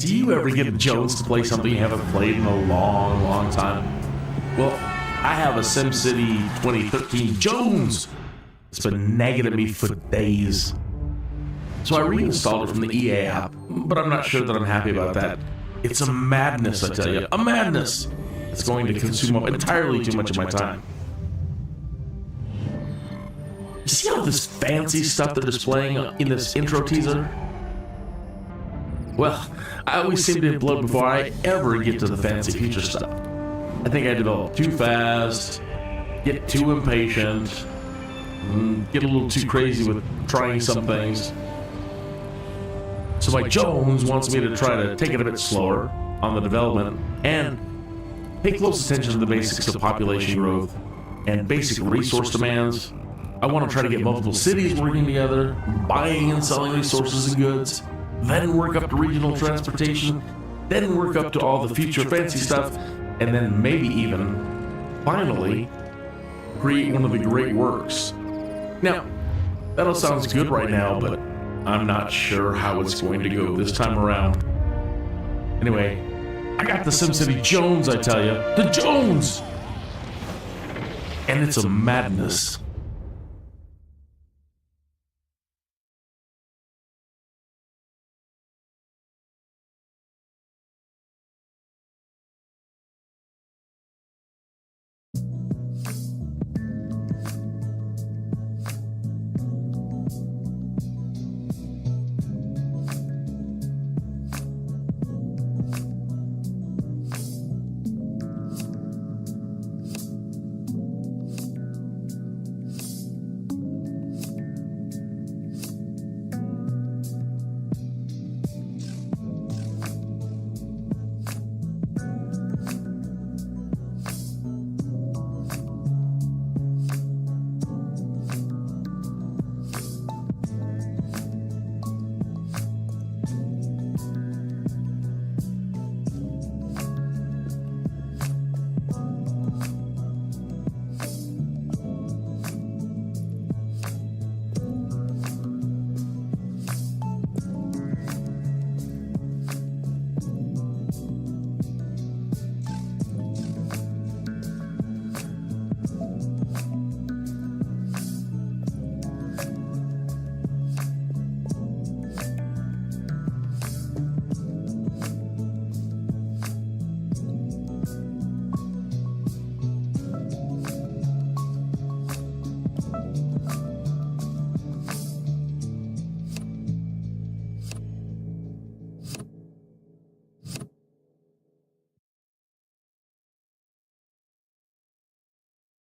Do you ever get Jones to play something you haven't played in a long, long time? Well, I have a SimCity 2013 Jones. It's been nagging at me for days. So I reinstalled it from the EA app, but I'm not sure that I'm happy about that. It's a madness, I tell you, a madness. It's going to consume up entirely too much of my time. You see all this fancy stuff they're displaying in this intro teaser? Well, I always seem to have blown before I ever get to the fancy future stuff. I think I develop too fast, get too impatient, get a little too crazy with trying some things. So my Jones wants me to try to take it a bit slower on the development and pay close attention to the basics of population growth and basic resource demands. I want to try to get multiple cities working together, buying and selling resources and goods, then work up to regional transportation, then work up to all the future fancy stuff, and then maybe even, finally, create one of the great works. Now, that all sounds good right now, but I'm not sure how it's going to go this time around. Anyway, I got the SimCity Jones, I tell you. The Jones! And it's a madness.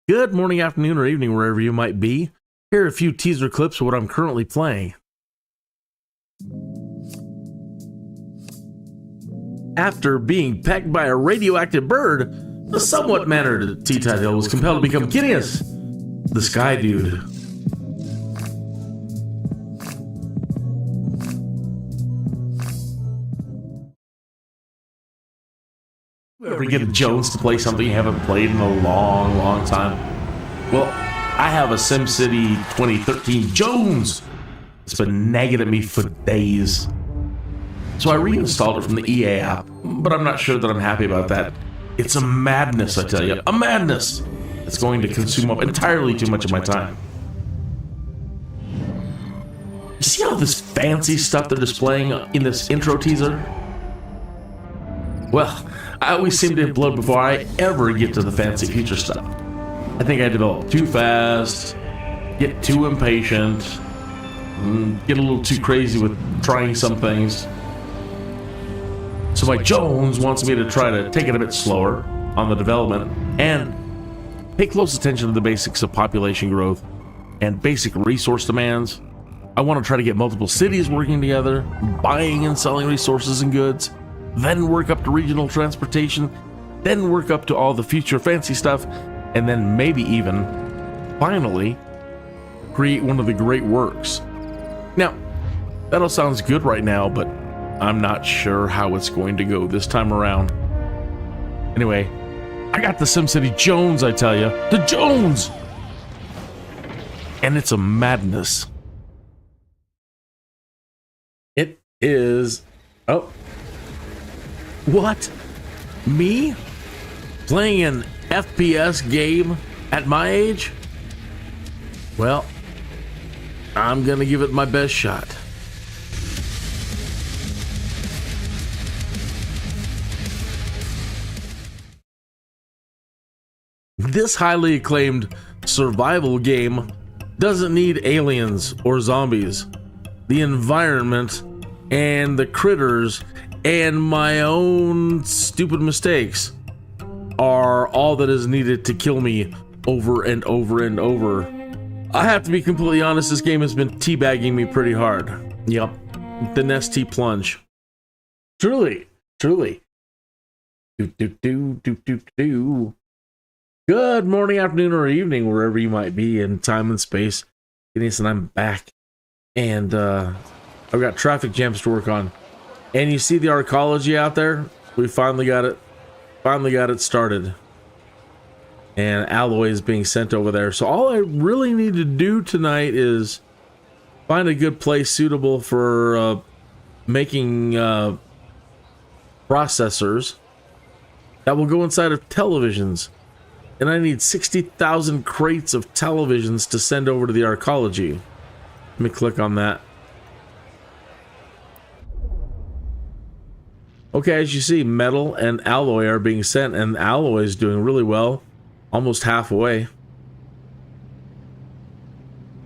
Good morning, afternoon, or evening, wherever you might be. Here are a few teaser clips of what I'm currently playing. After being pecked by a radioactive bird, the somewhat mannered T-Title was compelled to become Kineas, the Sky Dude. Ever get Jones to play something you haven't played in a long, long time? Well, I have a SimCity 2013 Jones. It's been nagging at me for days. So I reinstalled it from the EA app, but I'm not sure that I'm happy about that. It's a madness, I tell you, a madness. It's going to consume up entirely too much of my time. You see all this fancy stuff they're displaying in this intro teaser? Well, I always seem to have blown before I ever get to the fancy future stuff. I think I develop too fast, get too impatient, get a little too crazy with trying some things. So my Jones wants me to try to take it a bit slower on the development and pay close attention to the basics of population growth and basic resource demands. I want to try to get multiple cities working together, buying and selling resources and goods, then work up to regional transportation, then work up to all the future fancy stuff, and then maybe even, finally, create one of the great works. Now, that all sounds good right now, but I'm not sure how it's going to go this time around. Anyway, I got the SimCity Jones, I tell you. The Jones! And it's a madness. It is... Oh... What? Me? Playing an FPS game at my age? Well, I'm gonna give it my best shot. This highly acclaimed survival game doesn't need aliens or zombies. The environment and the critters and my own stupid mistakes are all that is needed to kill me over and over and over. I have to be completely honest, this game has been teabagging me pretty hard. Yep, the Nestea plunge. Truly. Good morning, afternoon, or evening, wherever you might be in time and space. Phineas and I'm back. And I've got traffic jams to work on. And you see the Arcology out there? We finally got it started. And alloy is being sent over there. So all I really need to do tonight is find a good place suitable for making processors that will go inside of televisions. And I need 60,000 crates of televisions to send over to the Arcology. Let me click on that. Okay, as you see, metal and alloy are being sent, and alloy is doing really well. Almost halfway.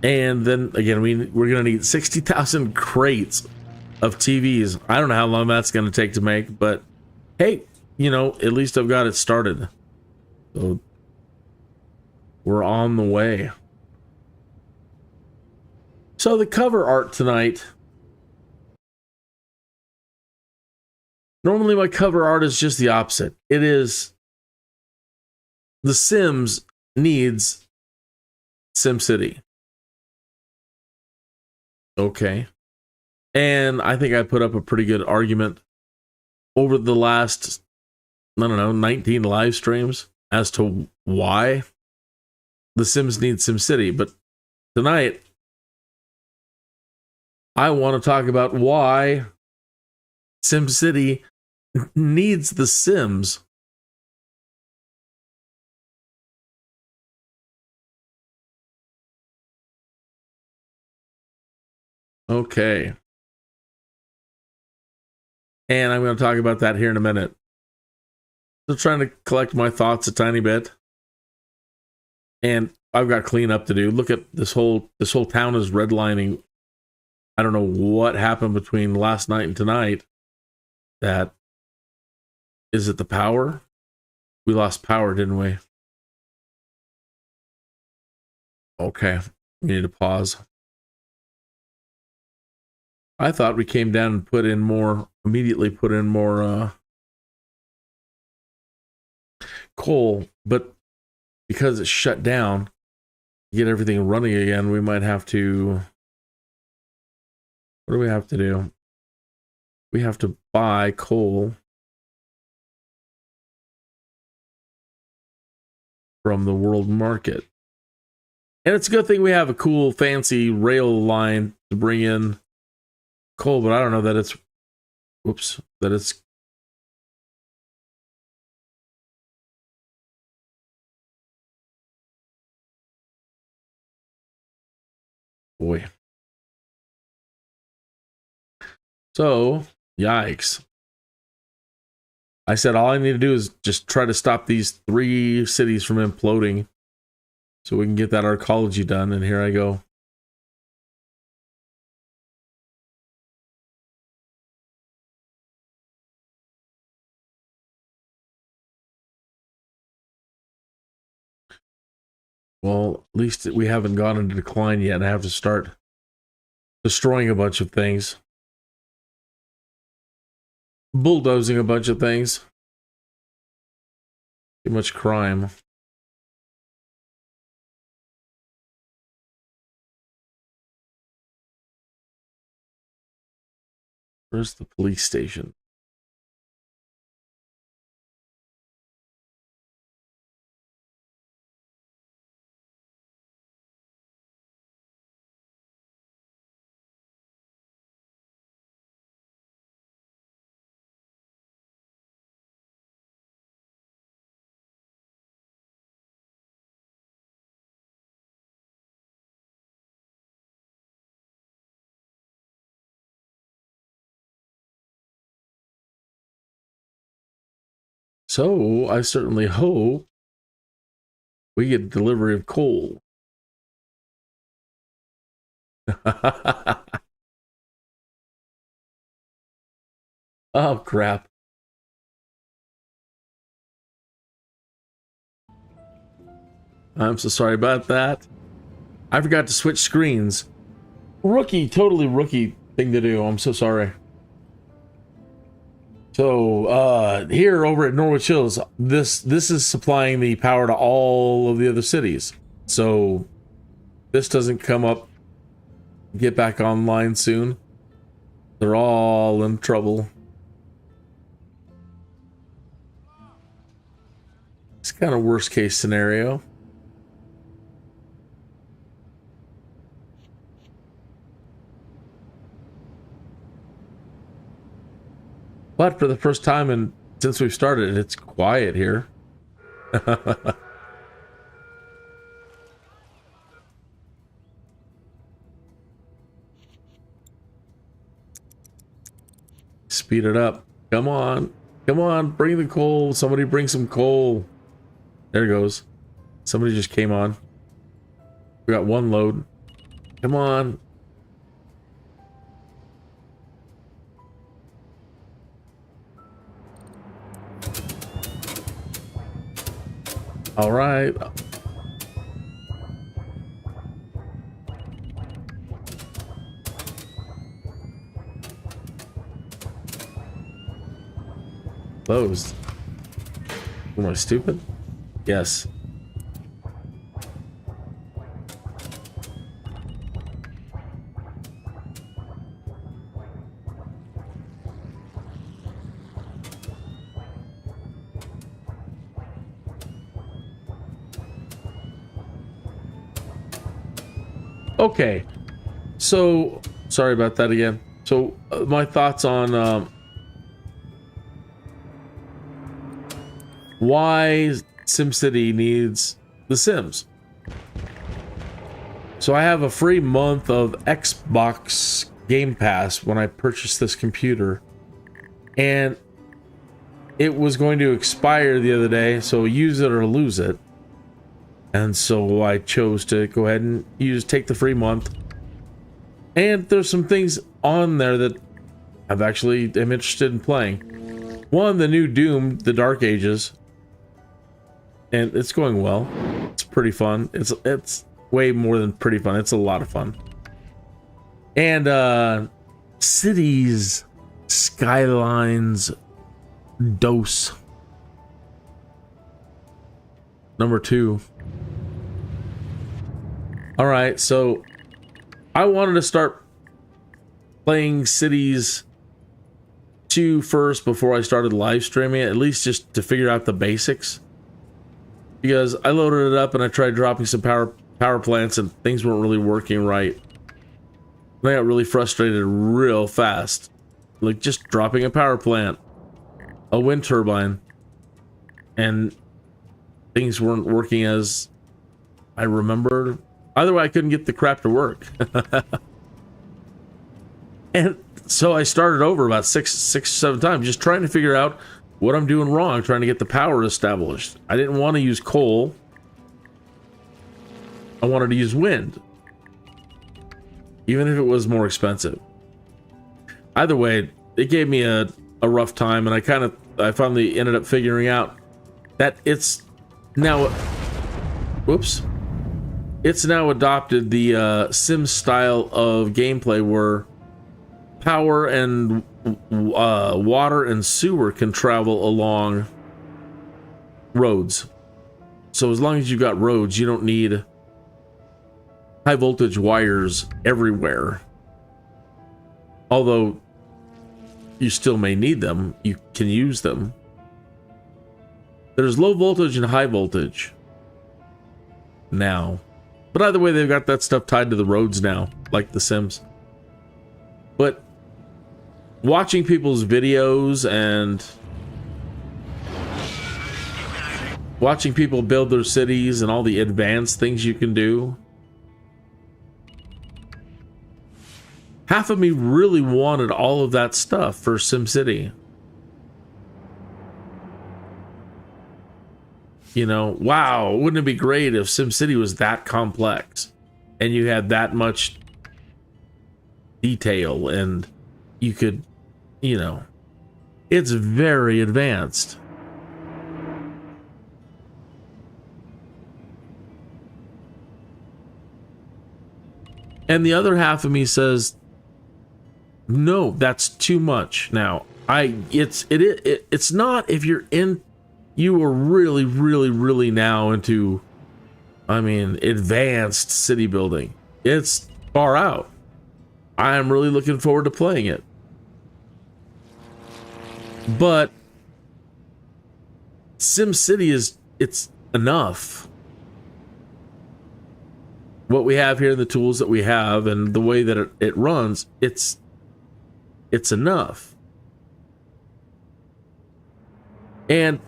And then, again, we're going to need 60,000 crates of TVs. I don't know how long that's going to take to make, but hey, you know, at least I've got it started. So we're on the way. So the cover art tonight. Normally my cover art is just the opposite. It is The Sims needs SimCity. Okay. And I think I put up a pretty good argument over the last, I don't know, 19 live streams as to why The Sims need SimCity. But tonight, I want to talk about why SimCity needs The Sims. Okay. And I'm going to talk about that here in a minute. Still trying to collect my thoughts a tiny bit. And I've got cleanup to do. Look at this whole town is redlining. I don't know what happened between last night and tonight. That is it the power? We lost power, didn't we? Okay. We need to pause. I thought we came down and immediately put in more coal, but because it's shut down, to get everything running again, we might have to, what do we have to do? We have to buy coal from the world market. And it's a good thing we have a cool, fancy rail line to bring in coal, but I don't know that it's, boy. So, yikes. I said all I need to do is just try to stop these 3 cities from imploding so we can get that Arcology done, and here I go. Well, at least we haven't gone into decline yet, and I have to start destroying a bunch of things. Bulldozing a bunch of things. Too much crime. Where's the police station? So I certainly hope we get delivery of coal. Oh, crap. I'm so sorry about that. I forgot to switch screens. Rookie, totally rookie thing to do. I'm so sorry. So here over at Norwich Hills, this is supplying the power to all of the other cities. So this doesn't come up, get back online soon. They're all in trouble. It's kind of worst case scenario. But for the first time since we've started, it's quiet here. Speed it up. Come on. Come on, bring the coal. Somebody bring some coal. There it goes. Somebody just came on. We got one load. Come on. All right. Closed. Am I stupid? Yes. Okay, so sorry about that again. So my thoughts on why SimCity needs the Sims. So I have a free month of Xbox Game Pass when I purchased this computer, and it was going to expire the other day, so use it or lose it. And so I chose to go ahead and take the free month. And there's some things on there that I've actually am interested in playing. One, the new Doom, the Dark Ages. And it's going well. It's pretty fun. It's way more than pretty fun. It's a lot of fun. And Cities Skylines Dose. Number 2. Alright, so I wanted to start playing Cities 2 first before I started live streaming it, at least just to figure out the basics. Because I loaded it up and I tried dropping some power plants and things weren't really working right. And I got really frustrated real fast. Like just dropping a power plant, a wind turbine, and things weren't working as I remembered. Either way, I couldn't get the crap to work. And so I started over about six or seven times, just trying to figure out what I'm doing wrong, trying to get the power established. I didn't want to use coal. I wanted to use wind. Even if it was more expensive. Either way, it gave me a rough time, and I finally ended up figuring out that it's now... Whoops. It's now adopted the Sims style of gameplay where power and water and sewer can travel along roads. So as long as you've got roads, you don't need high voltage wires everywhere. Although you still may need them, you can use them. There's low voltage and high voltage now. But either way, they've got that stuff tied to the roads now, like The Sims. But watching people's videos and watching people build their cities and all the advanced things you can do, half of me really wanted all of that stuff for SimCity. You know, wow, wouldn't it be great if SimCity was that complex and you had that much detail and you could, you know, it's very advanced. And the other half of me says, no, that's too much. Now, it's not if you're in, you are really now into, I mean, advanced city building. It's far out. I am really looking forward to playing it. But SimCity it's enough. What we have here, the tools that we have, and the way that it runs, it's enough. And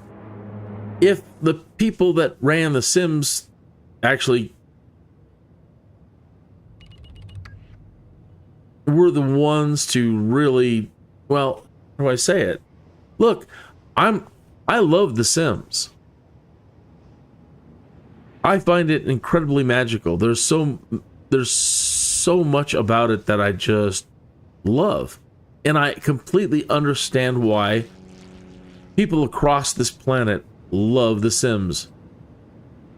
if the people that ran The Sims actually were the ones to really, well, how do I say it? Look, I love The Sims. I find it incredibly magical. There's so much about it that I just love. And I completely understand why people across this planet love The Sims.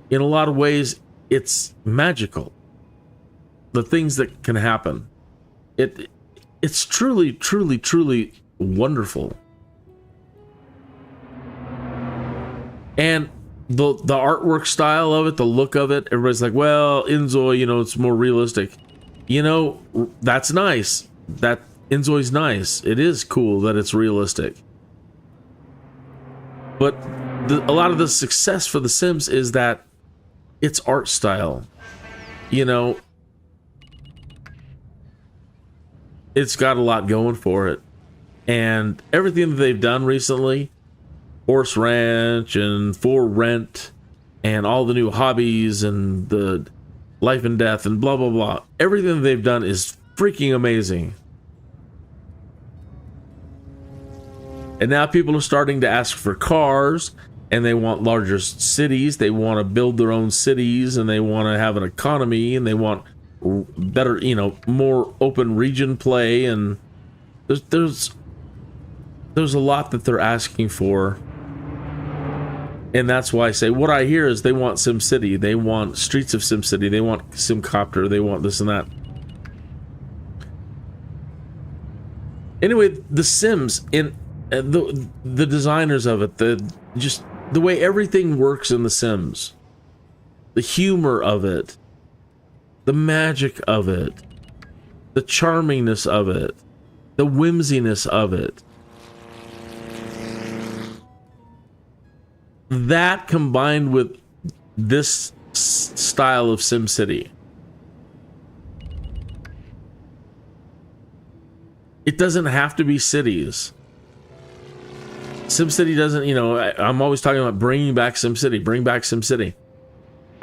In a lot of ways, it's magical. The things that can happen. It's truly wonderful. And the artwork style of it, the look of it, everybody's like, well, Inzoi, you know, it's more realistic. You know, that's nice. That Inzoi's nice. It is cool that it's realistic. But a lot of the success for The Sims is that its art style. You know, it's got a lot going for it. And everything that they've done recently, Horse Ranch and For Rent and all the new hobbies and the life and death and blah blah blah, everything that they've done is freaking amazing. And now people are starting to ask for cars, and they want larger cities, they want to build their own cities, and they want to have an economy, and they want better, you know, more open region play, and there's a lot that they're asking for. And that's why I say, what I hear is they want SimCity, they want Streets of SimCity, they want Copter, they want this and that. Anyway, The Sims, in the designers of it, the way everything works in The Sims, the humor of it, the magic of it, the charmingness of it, the whimsiness of it. That combined with this style of SimCity, it doesn't have to be cities. SimCity doesn't, you know, I'm always talking about bringing back SimCity, bring back SimCity.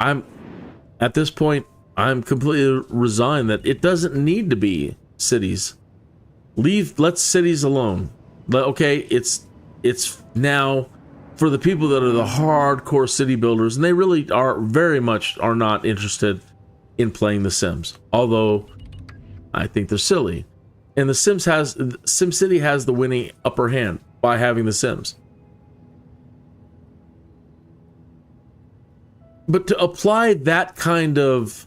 At this point, I'm completely resigned that it doesn't need to be cities. Let cities alone. But okay, it's now for the people that are the hardcore city builders, and they really are very much are not interested in playing The Sims. Although I think they're silly. And SimCity has the winning upper hand by having The Sims. But to apply that kind of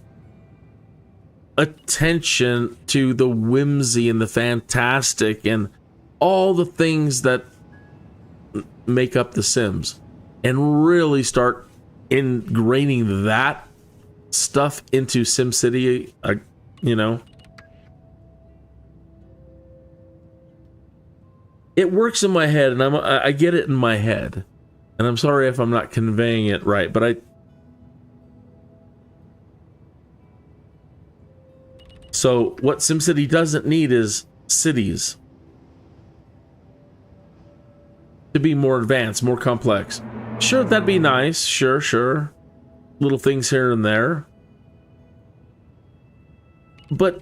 attention to the whimsy and the fantastic and all the things that make up The Sims, and really start ingraining that stuff into SimCity, you know, it works in my head, and I get it in my head, and I'm sorry if I'm not conveying it right, but so what SimCity doesn't need is cities to be more advanced, more complex. Sure, that'd be nice. Sure. Little things here and there. But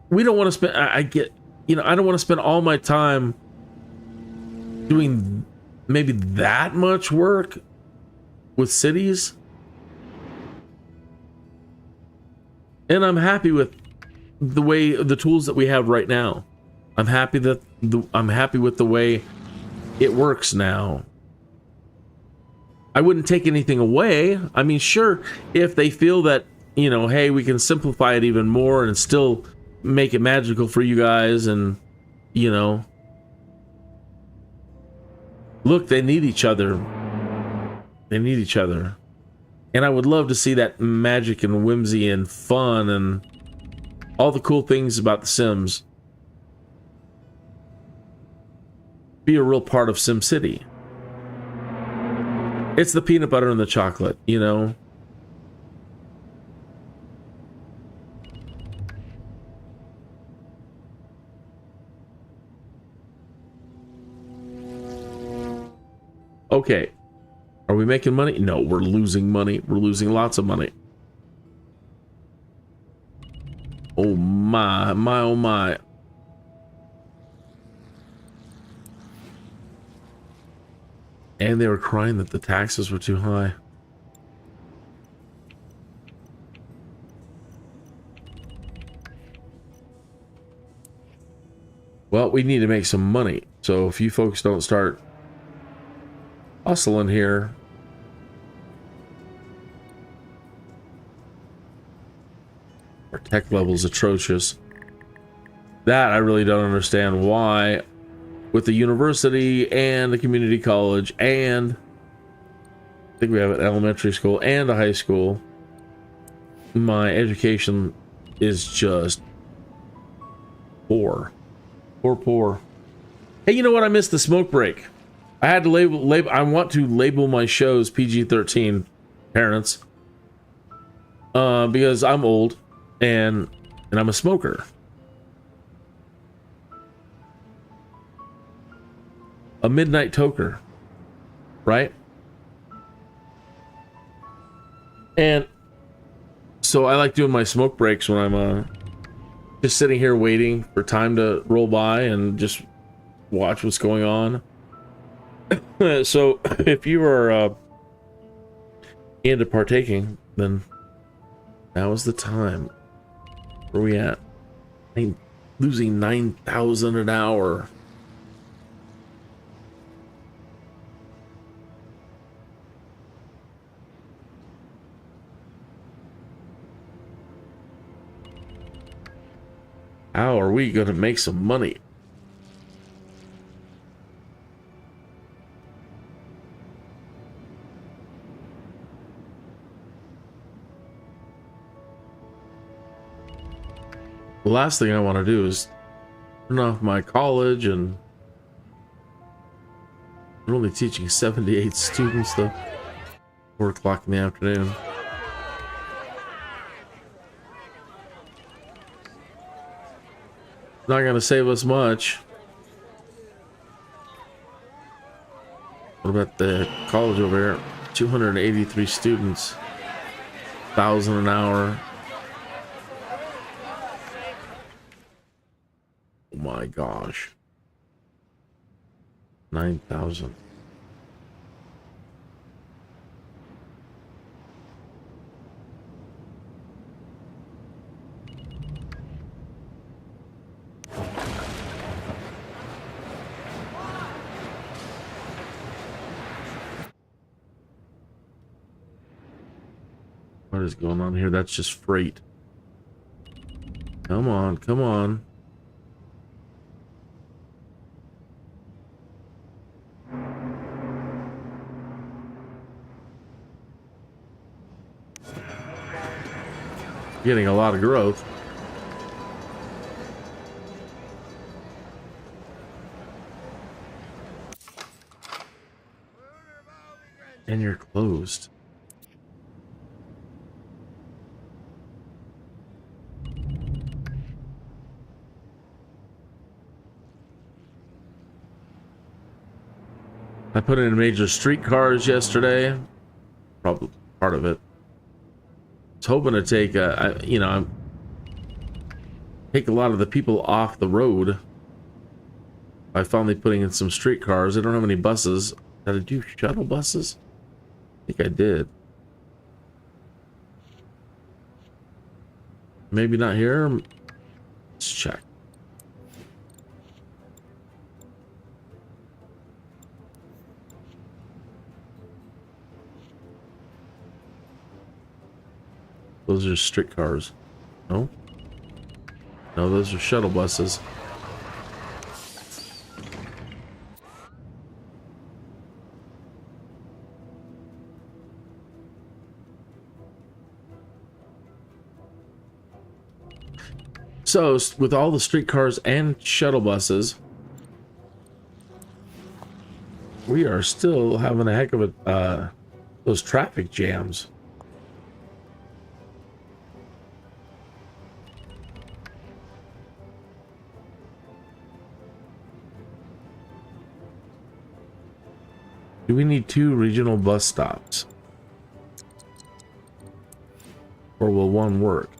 we don't want to spend, I get, you know, I don't want to spend all my time doing maybe that much work with cities. And I'm happy with the tools that we have right now. I'm happy that I'm happy with the way it works now. I wouldn't take anything away. I mean, sure, if they feel that, you know, hey, we can simplify it even more and still make it magical for you guys, and, you know, look, they need each other. They need each other. And I would love to see that magic and whimsy and fun and all the cool things about The Sims be a real part of SimCity. It's the peanut butter and the chocolate, you know? Okay. Are we making money? No, we're losing money. We're losing lots of money. Oh my, oh my. And they were crying that the taxes were too high. Well, we need to make some money. So if you folks don't start hustling here, our tech level's atrocious. That I really don't understand why, with the university and the community college and I think we have an elementary school and a high school, my education is just poor. Poor. Hey, you know what? I missed the smoke break. I had to label. I want to label my shows PG-13, parents, because I'm old and I'm a smoker. A midnight toker, right? And so I like doing my smoke breaks when I'm just sitting here waiting for time to roll by and just watch what's going on. So if you are into partaking, then now is the time. Where are we at? I'm losing 9,000 an hour. How are we going to make some money? The last thing I want to do is turn off my college, and I'm only teaching 78 students though. 4 o'clock in the afternoon. Not going to save us much. What about the college over here? 283 students, 1,000 an hour. Oh my gosh. 9,000. What is going on here? That's just freight. Come on, come on. Getting a lot of growth. And you're closed. I put in major streetcars yesterday. Probably part of it. I was hoping to take, take a lot of the people off the road. By finally putting in some streetcars. I don't have any buses. Did I do shuttle buses? think I did. Maybe not here. Let's check. Those are streetcars. No? No, those are shuttle buses. So, with all the streetcars and shuttle buses, we are still having a heck of a, those traffic jams. Do we need 2 regional bus stops? Or will one work?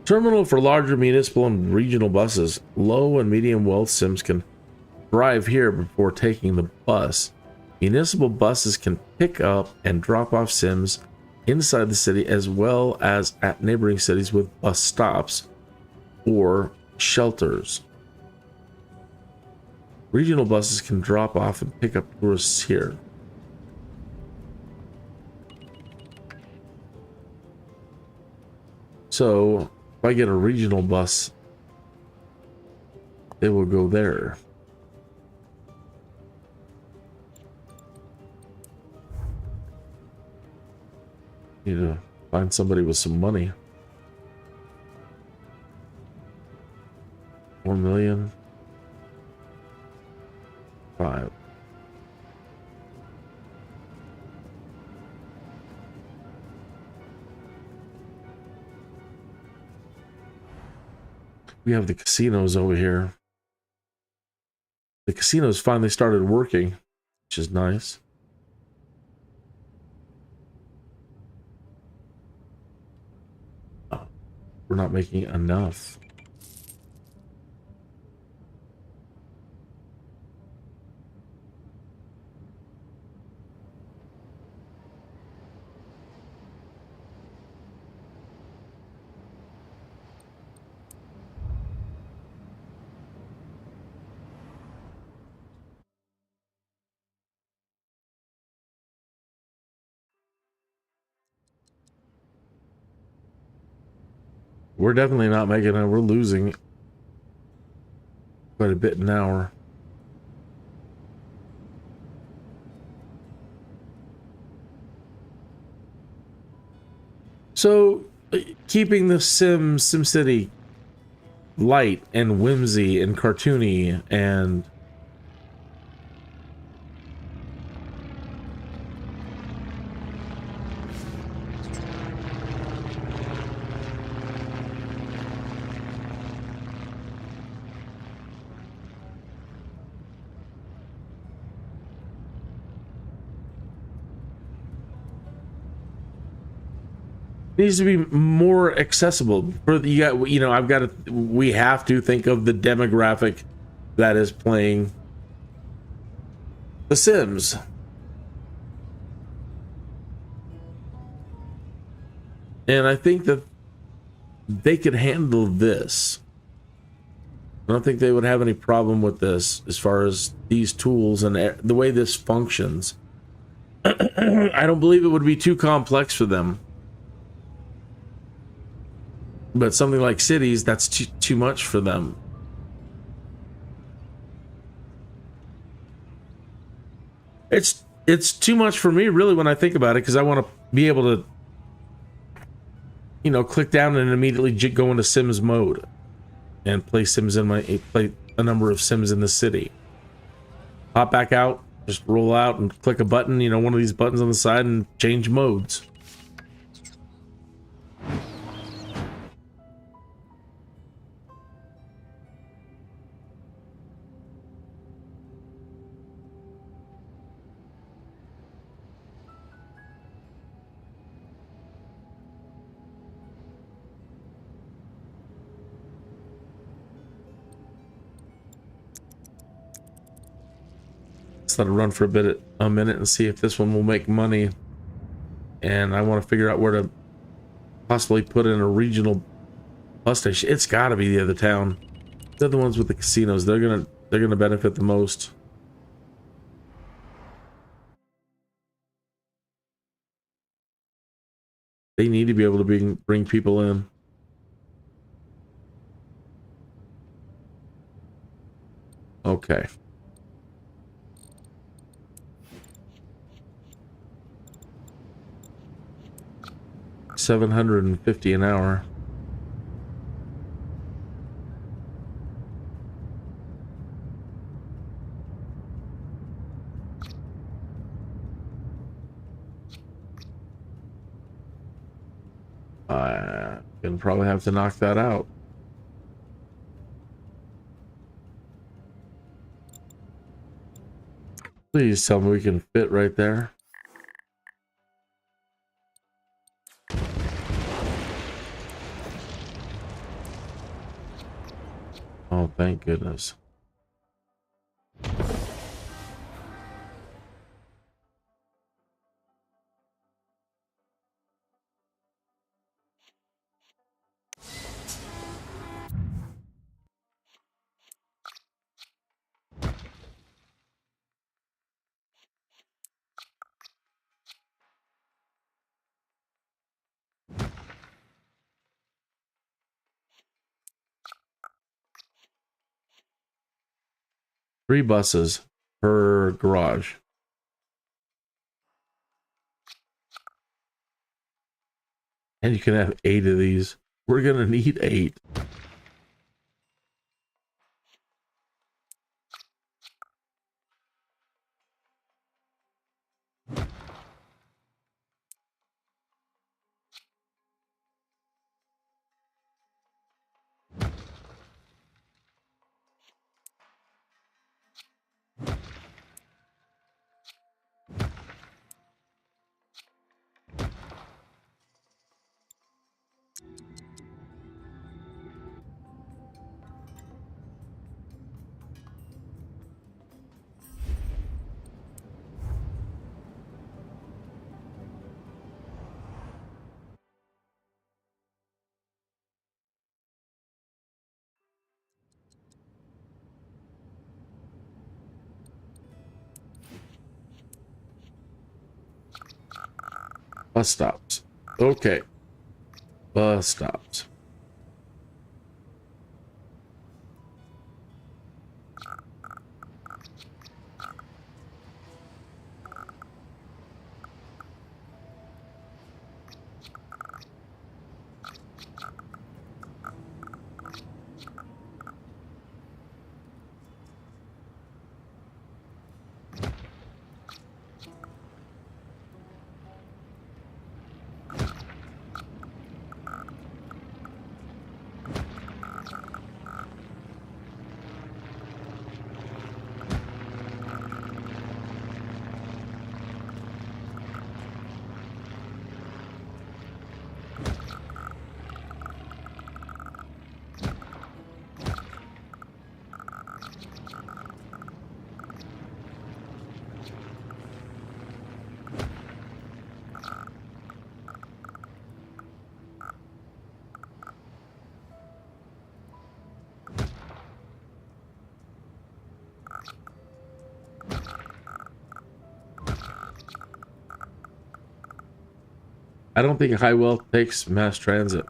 Terminal for larger municipal and regional buses. Low and medium wealth Sims can drive here before taking the bus. Municipal buses can pick up and drop off Sims inside the city as well as at neighboring cities with bus stops or shelters. Regional buses can drop off and pick up tourists here. So, if I get a regional bus, they will go there. Need to find somebody with some money. 1 million. 5. We have the casinos over here. The casinos finally started working, which is nice. Oh, we're not making enough. We're definitely not making it. We're losing quite a bit an hour. So, keeping the SimCity light and whimsy and cartoony and needs to be more accessible for the, you know, I've got to, we have to think of the demographic that is playing The Sims. And I think that they could handle this. I don't think they would have any problem with this as far as these tools and the way this functions. I don't believe it would be too complex for them. But something like cities, that's too much for them. It's too much for me, really, when I think about it, because I want to be able to, you know, click down and immediately go into Sims mode and play Sims in play a number of Sims in the city. Hop back out, just roll out and click a button, you know, one of these buttons on the side, and change modes. Let's let it run for a minute and see if this one will make money. And I want to figure out where to possibly put in a regional bus station. It's got to be the other town. They're the ones with the casinos. They're gonna benefit the most. They need to be able to bring people in. Okay. $750 an hour. Gonna probably have to knock that out. Please tell me we can fit right there. Oh, thank goodness. Three buses per garage. And you can have 8 of these. We're gonna need 8. Bus stops. Okay. Bus stops. I don't think high wealth takes mass transit.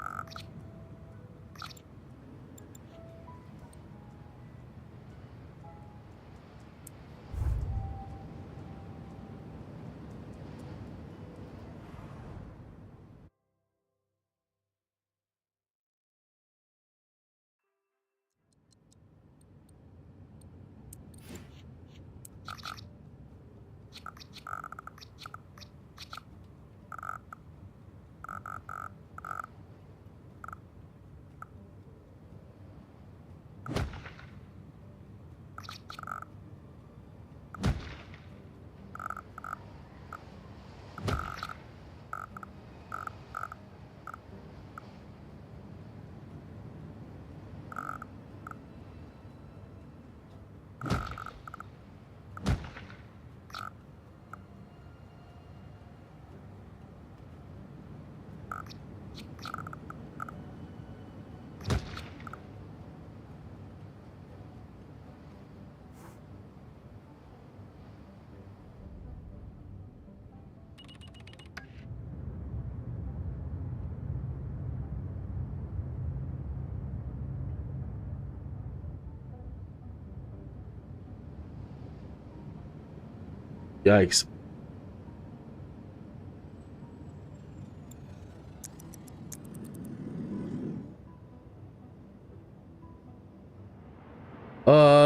Yikes.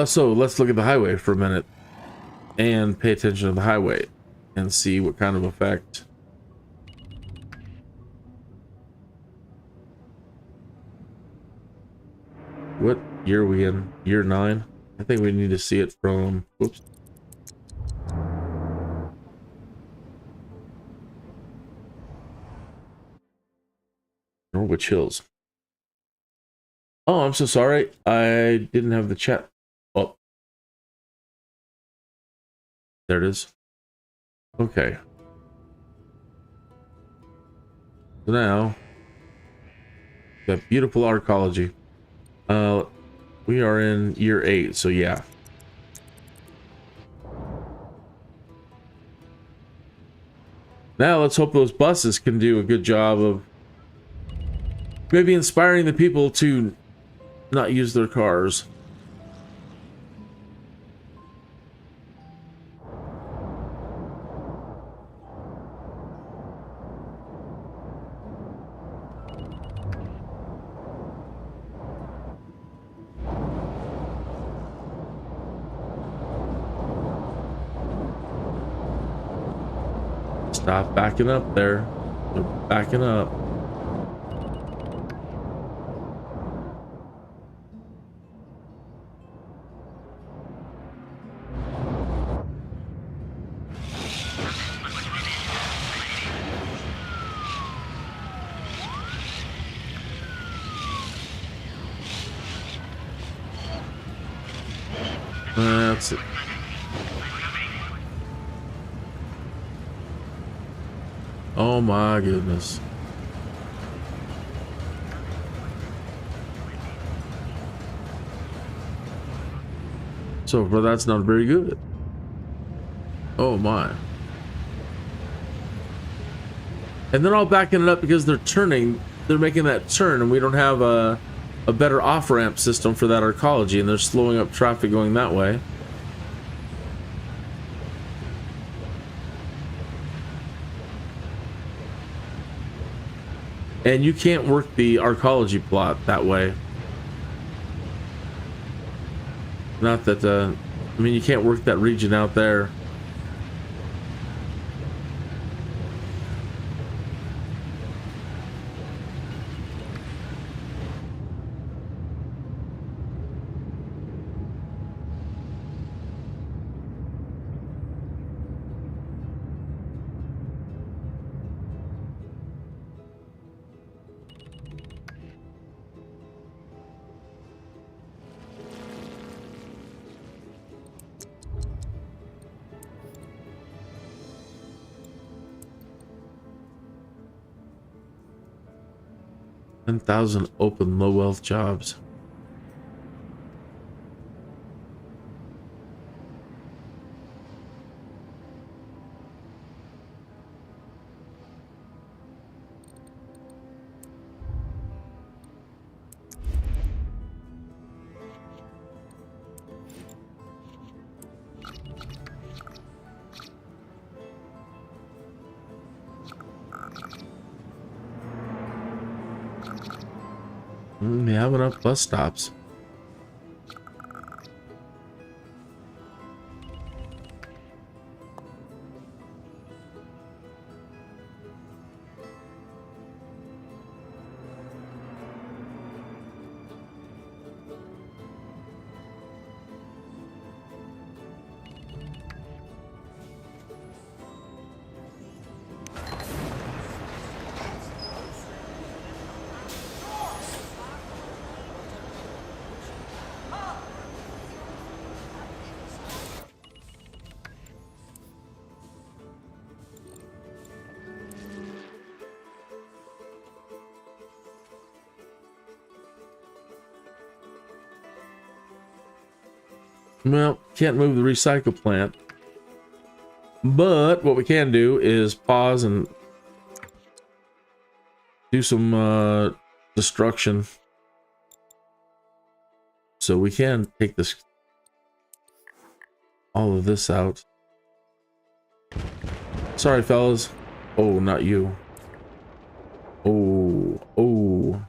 So let's look at the highway for a minute and pay attention to the highway and see what kind of effect. What year are we in? Year 9? I think we need to see it from, whoops. Norwich Hills. Oh, I'm so sorry. I didn't have the chat. Oh. There it is. Okay. So now, that beautiful Arcology. We are in year 8, so yeah. Now let's hope those buses can do a good job of maybe inspiring the people to not use their cars. Stop backing up there. They're backing up. That's it. Oh my goodness. So far, that's not very good. Oh my. And they're all backing it up because they're turning. They're making that turn, and we don't have a better off-ramp system for that Arcology, and they're slowing up traffic going that way. And you can't work the Arcology plot that way. Not that, I mean, you can't work that region out there. $10,000 open low wealth jobs. We have enough bus stops. Well, can't move the recycle plant. But what we can do is pause and do some destruction. So we can take this, all of this out. Sorry, fellas. Oh, not you. Oh, oh.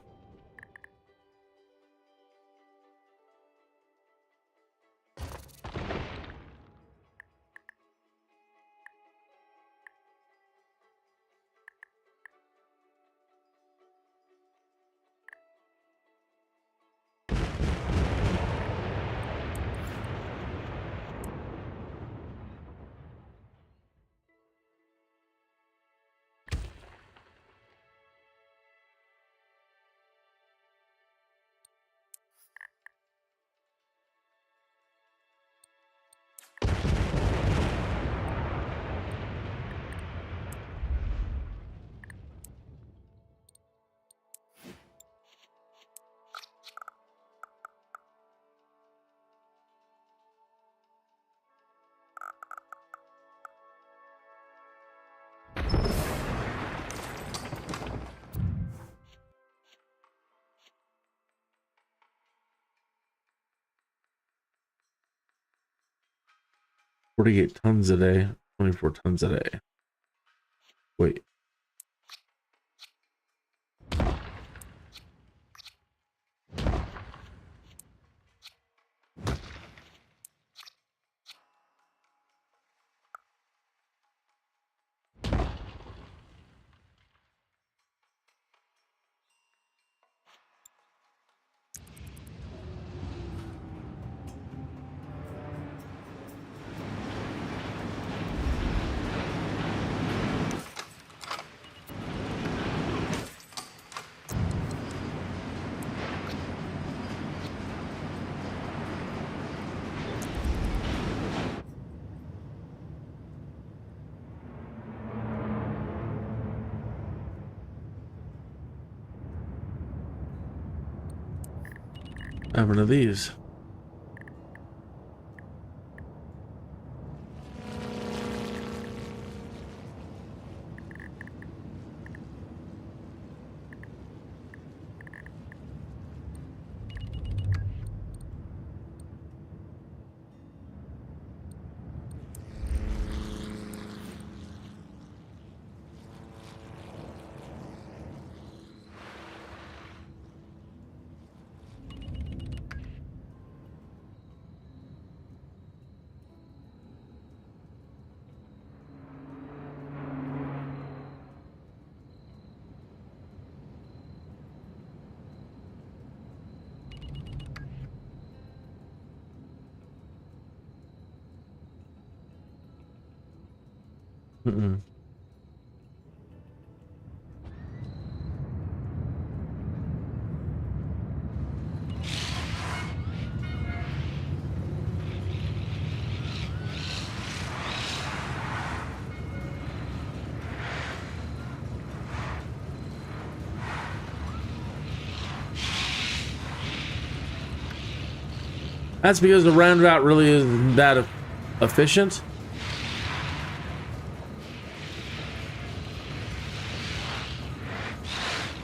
$48 tons a day, 24 tons a day. Wait. I have one of these. Mm-mm. That's because the roundabout really isn't that efficient.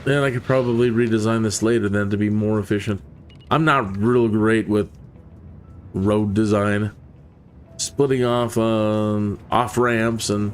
Then I could probably redesign this later then to be more efficient. I'm not real great with road design. Splitting off off ramps and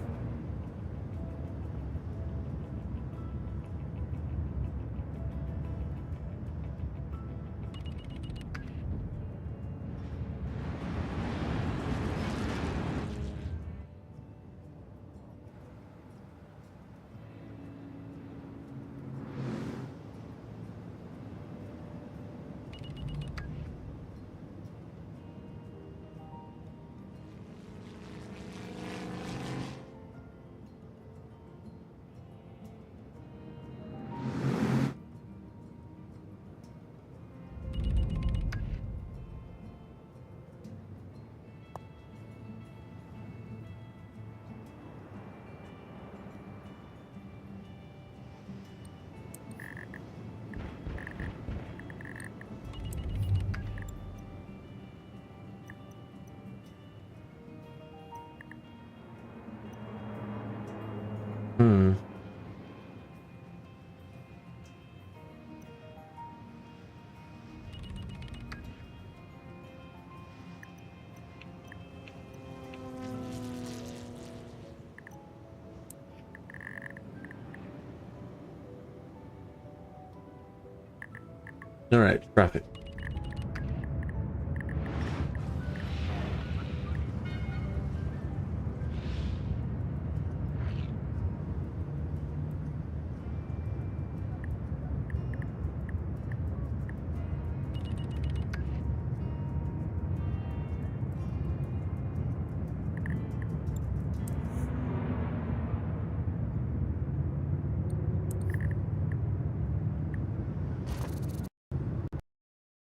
All right, traffic.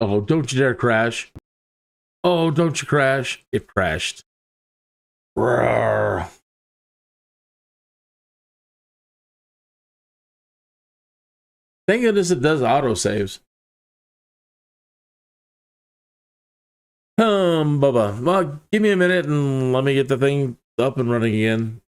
Oh, don't you dare crash. Oh, don't you crash. It crashed. Roar. Thank goodness it does auto saves. Bubba. Well, give me a minute and let me get the thing up and running again.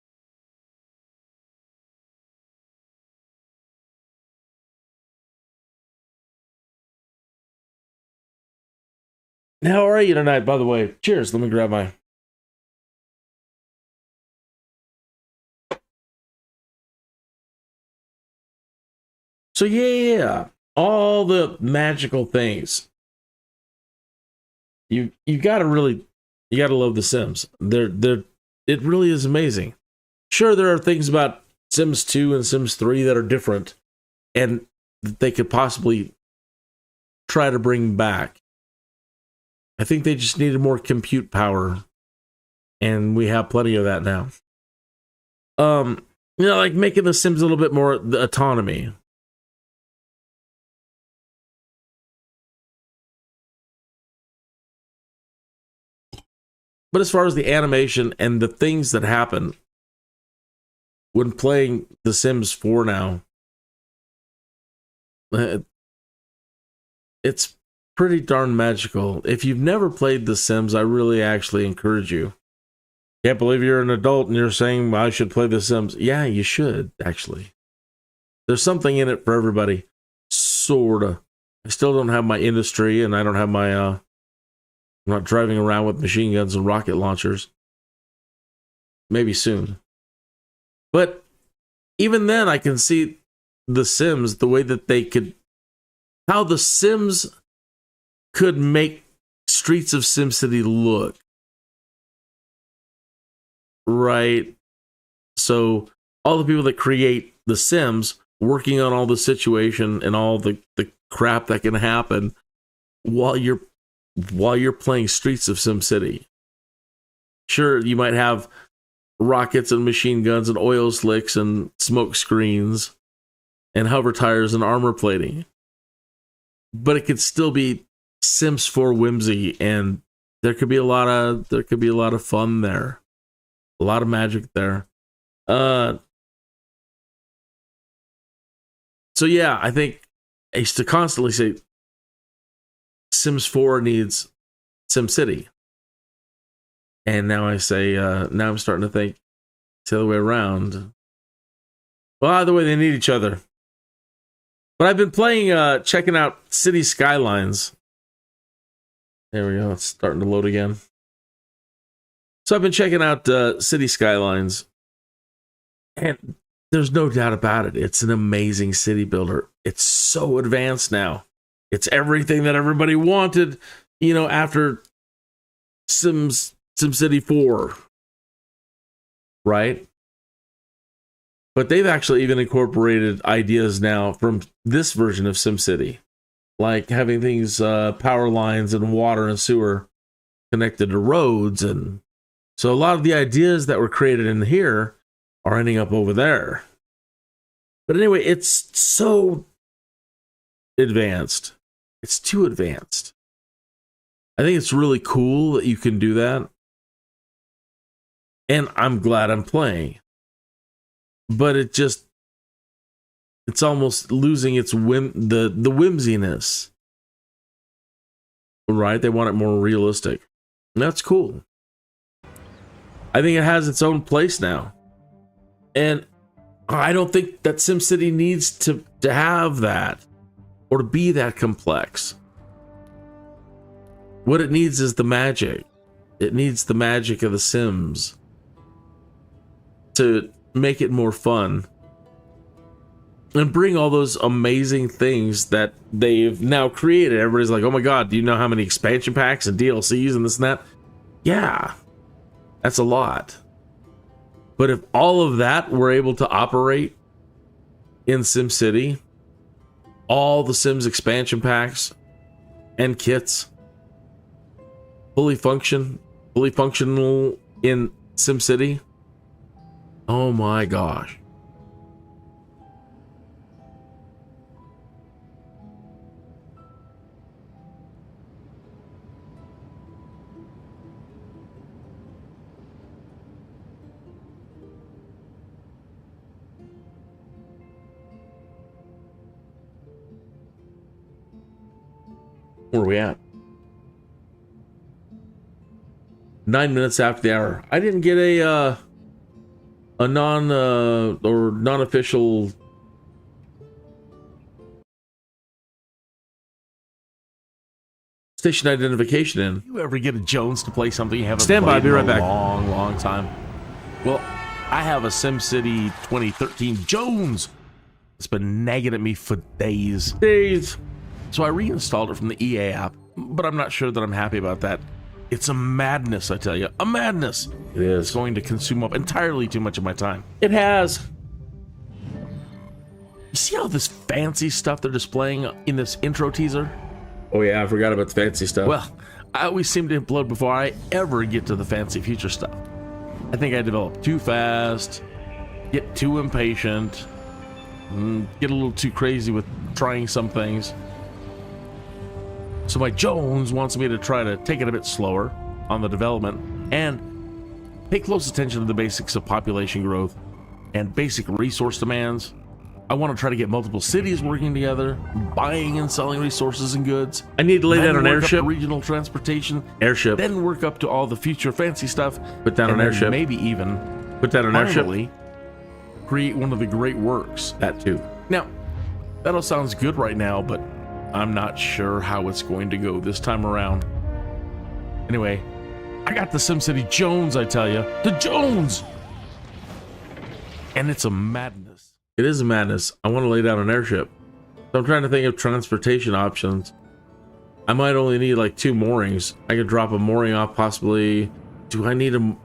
How are you tonight, by the way? Cheers. Let me grab my... So yeah, all the magical things. You gotta love the Sims. It really is amazing. Sure, there are things about Sims 2 and Sims 3 that are different, and they could possibly try to bring back. I think they just needed more compute power, and we have plenty of that now. Like making the Sims a little bit more autonomy. But as far as the animation and the things that happen when playing The Sims 4 now, it's pretty darn magical. If you've never played The Sims, I really actually encourage you. Can't believe you're an adult and you're saying I should play The Sims. Yeah, you should, actually. There's something in it for everybody. Sorta. I still don't have my industry, and I don't have my... I'm not driving around with machine guns and rocket launchers. Maybe soon. But even then, I can see The Sims, the way that they could... How The Sims could make Streets of SimCity look. Right? So, all the people that create The Sims, working on all the situation and all the crap that can happen while you're playing Streets of SimCity. Sure, you might have rockets and machine guns and oil slicks and smoke screens and hover tires and armor plating. But it could still be Sims 4 whimsy, and there could be a lot of fun there. A lot of magic there. So yeah, I think I used to constantly say Sims 4 needs SimCity. And now I say, now I'm starting to think it's the other way around. Well, either way, they need each other. But I've been playing, checking out City Skylines. There we go. It's starting to load again. So I've been checking out City Skylines. And there's no doubt about it. It's an amazing city builder. It's so advanced now. It's everything that everybody wanted, after SimCity 4. Right? But they've actually even incorporated ideas now from this version of SimCity. Like having things, power lines and water and sewer connected to roads. And so a lot of the ideas that were created in here are ending up over there. But anyway, it's so advanced. It's too advanced. I think it's really cool that you can do that. And I'm glad I'm playing. But it's almost losing its the whimsiness. Right? They want it more realistic. And that's cool. I think it has its own place now. And I don't think that SimCity needs to have that or to be that complex. What it needs is the magic. It needs the magic of the Sims to make it more fun. and bring all those amazing things that they've now created. Everybody's like, oh my god, do you know how many expansion packs and DLCs and this and that? Yeah, that's a lot. But if all of that were able to operate in SimCity, all the Sims expansion packs and kits fully functional in SimCity, oh my gosh. Where are we at? 9 minutes after the hour. I didn't get a non-official station identification in. You ever get a Jones to play something you haven't Stand by, played be right in back. a long time? Well, I have a SimCity 2013 Jones. It's been nagging at me for days. So I reinstalled it from the EA app, but I'm not sure that I'm happy about that. It's a madness, I tell you. A madness. It is. It's going to consume up entirely too much of my time. It has. You see all this fancy stuff they're displaying in this intro teaser? Oh yeah, I forgot about the fancy stuff. Well, I always seem to implode before I ever get to the fancy future stuff. I think I develop too fast, get too impatient, get a little too crazy with trying some things. So my Jones wants me to try to take it a bit slower on the development and pay close attention to the basics of population growth and basic resource demands. I want to try to get multiple cities working together, buying and selling resources and goods. I need to lay down an airship. Regional transportation. Airship. Then work up to all the future fancy stuff. Put down an airship. Maybe even Put that on airship. finally create one of the great works. That too. Now, that all sounds good right now, but I'm not sure how it's going to go this time around. Anyway, I got the SimCity Jones, I tell you. The Jones! And it's a madness. It is a madness. I want to lay down an airship. So I'm trying to think of transportation options. I might only need like 2 moorings. I could drop a mooring off possibly. Do I need a...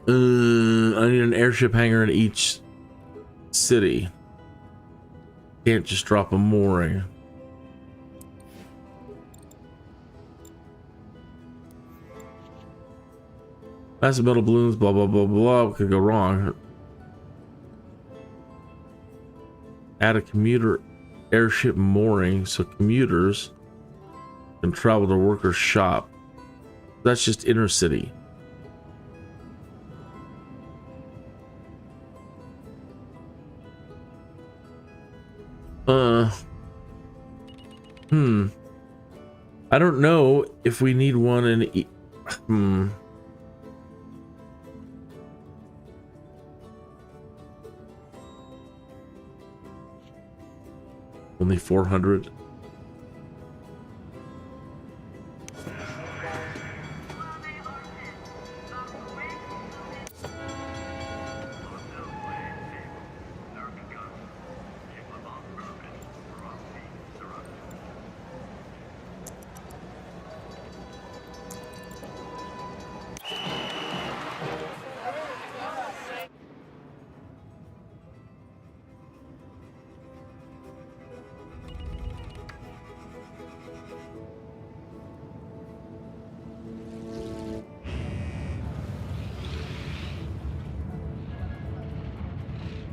I need an airship hangar in each city. Can't just drop a mooring. Massive metal balloons, blah, blah, blah, blah. What could go wrong? Add a commuter airship mooring so commuters can travel to workers' shop. That's just inner city. I don't know if we need one in Only 400.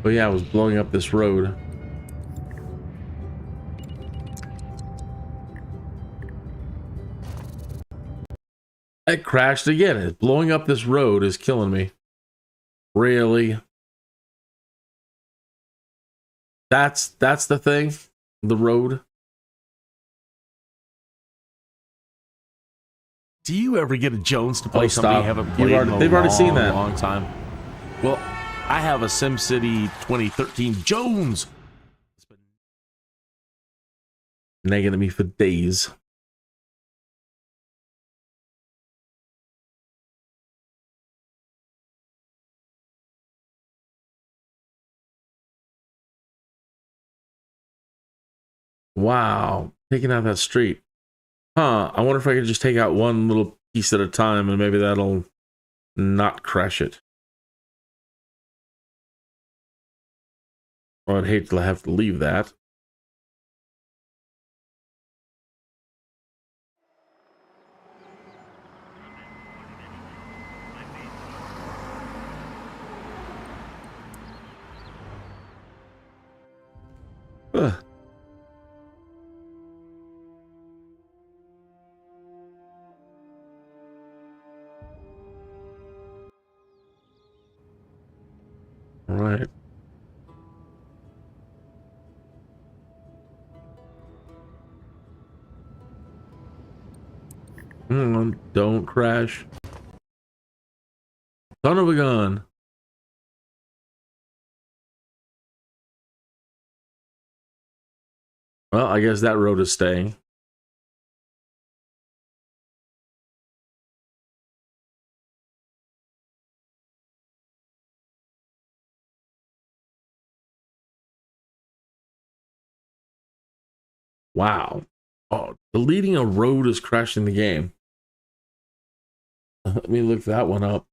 But yeah, I was blowing up this road. It crashed again. It's blowing up this road is killing me. Really? That's the thing? The road? Do you ever get a Jones to play something you haven't played in a they've already seen that. long time? Well, I have a SimCity 2013 Jones. It's been Nagging at me for days. Wow, taking out that street. Huh, I wonder if I could just take out one little piece at a time and maybe that'll not crash it. Or I'd hate to have to leave that. Ugh. All right. Come on, don't crash. Son of a gun. Well, I guess that road is staying. Wow. Oh, deleting a road is crashing the game. Let me look that one up.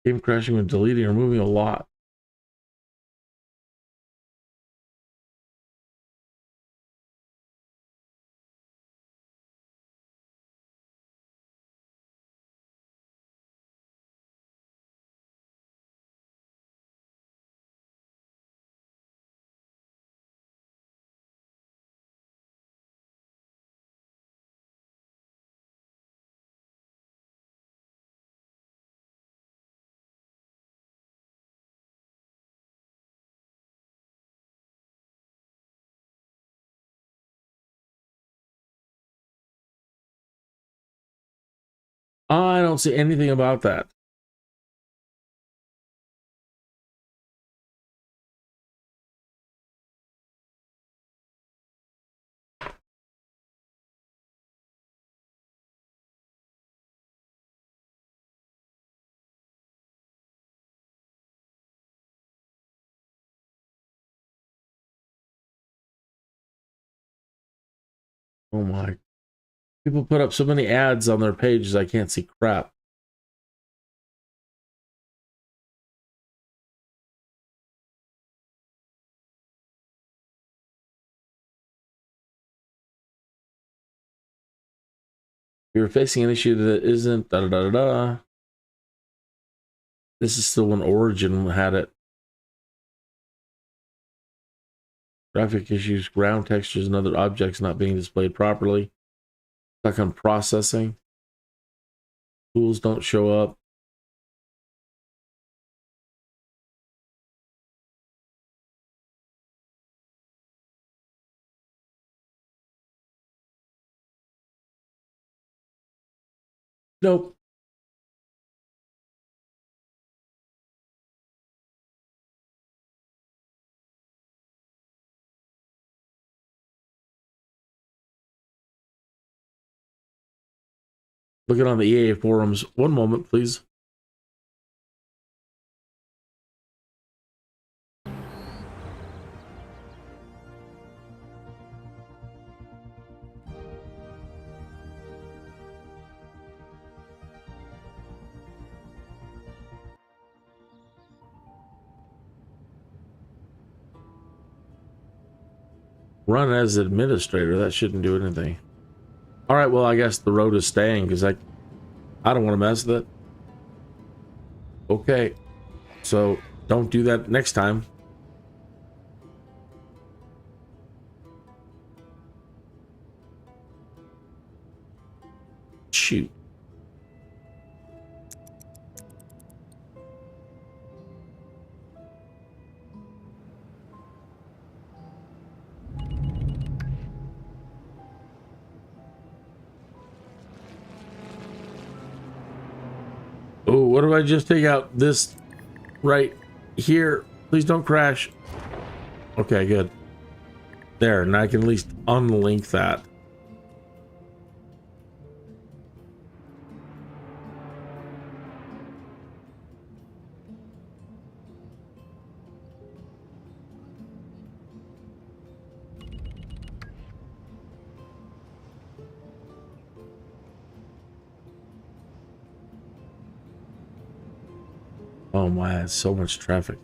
Game crashing when deleting or moving a lot. I don't see anything about that. Oh my. People put up so many ads on their pages, I can't see crap. If you're facing an issue that isn't da da da da da. This is still when Origin had it. Graphic issues, ground textures, and other objects not being displayed properly. Stuck on processing. Tools don't show up. Nope. Looking on the EA forums. One moment, please. Run as administrator. That shouldn't do anything. All right, well, I guess the road is staying because I don't want to mess with it. Okay, so don't do that next time. Shoot. Oh, what if I just take out this right here? Please don't crash. Okay, good. There, and I can at least unlink that. Oh my, that's so much traffic.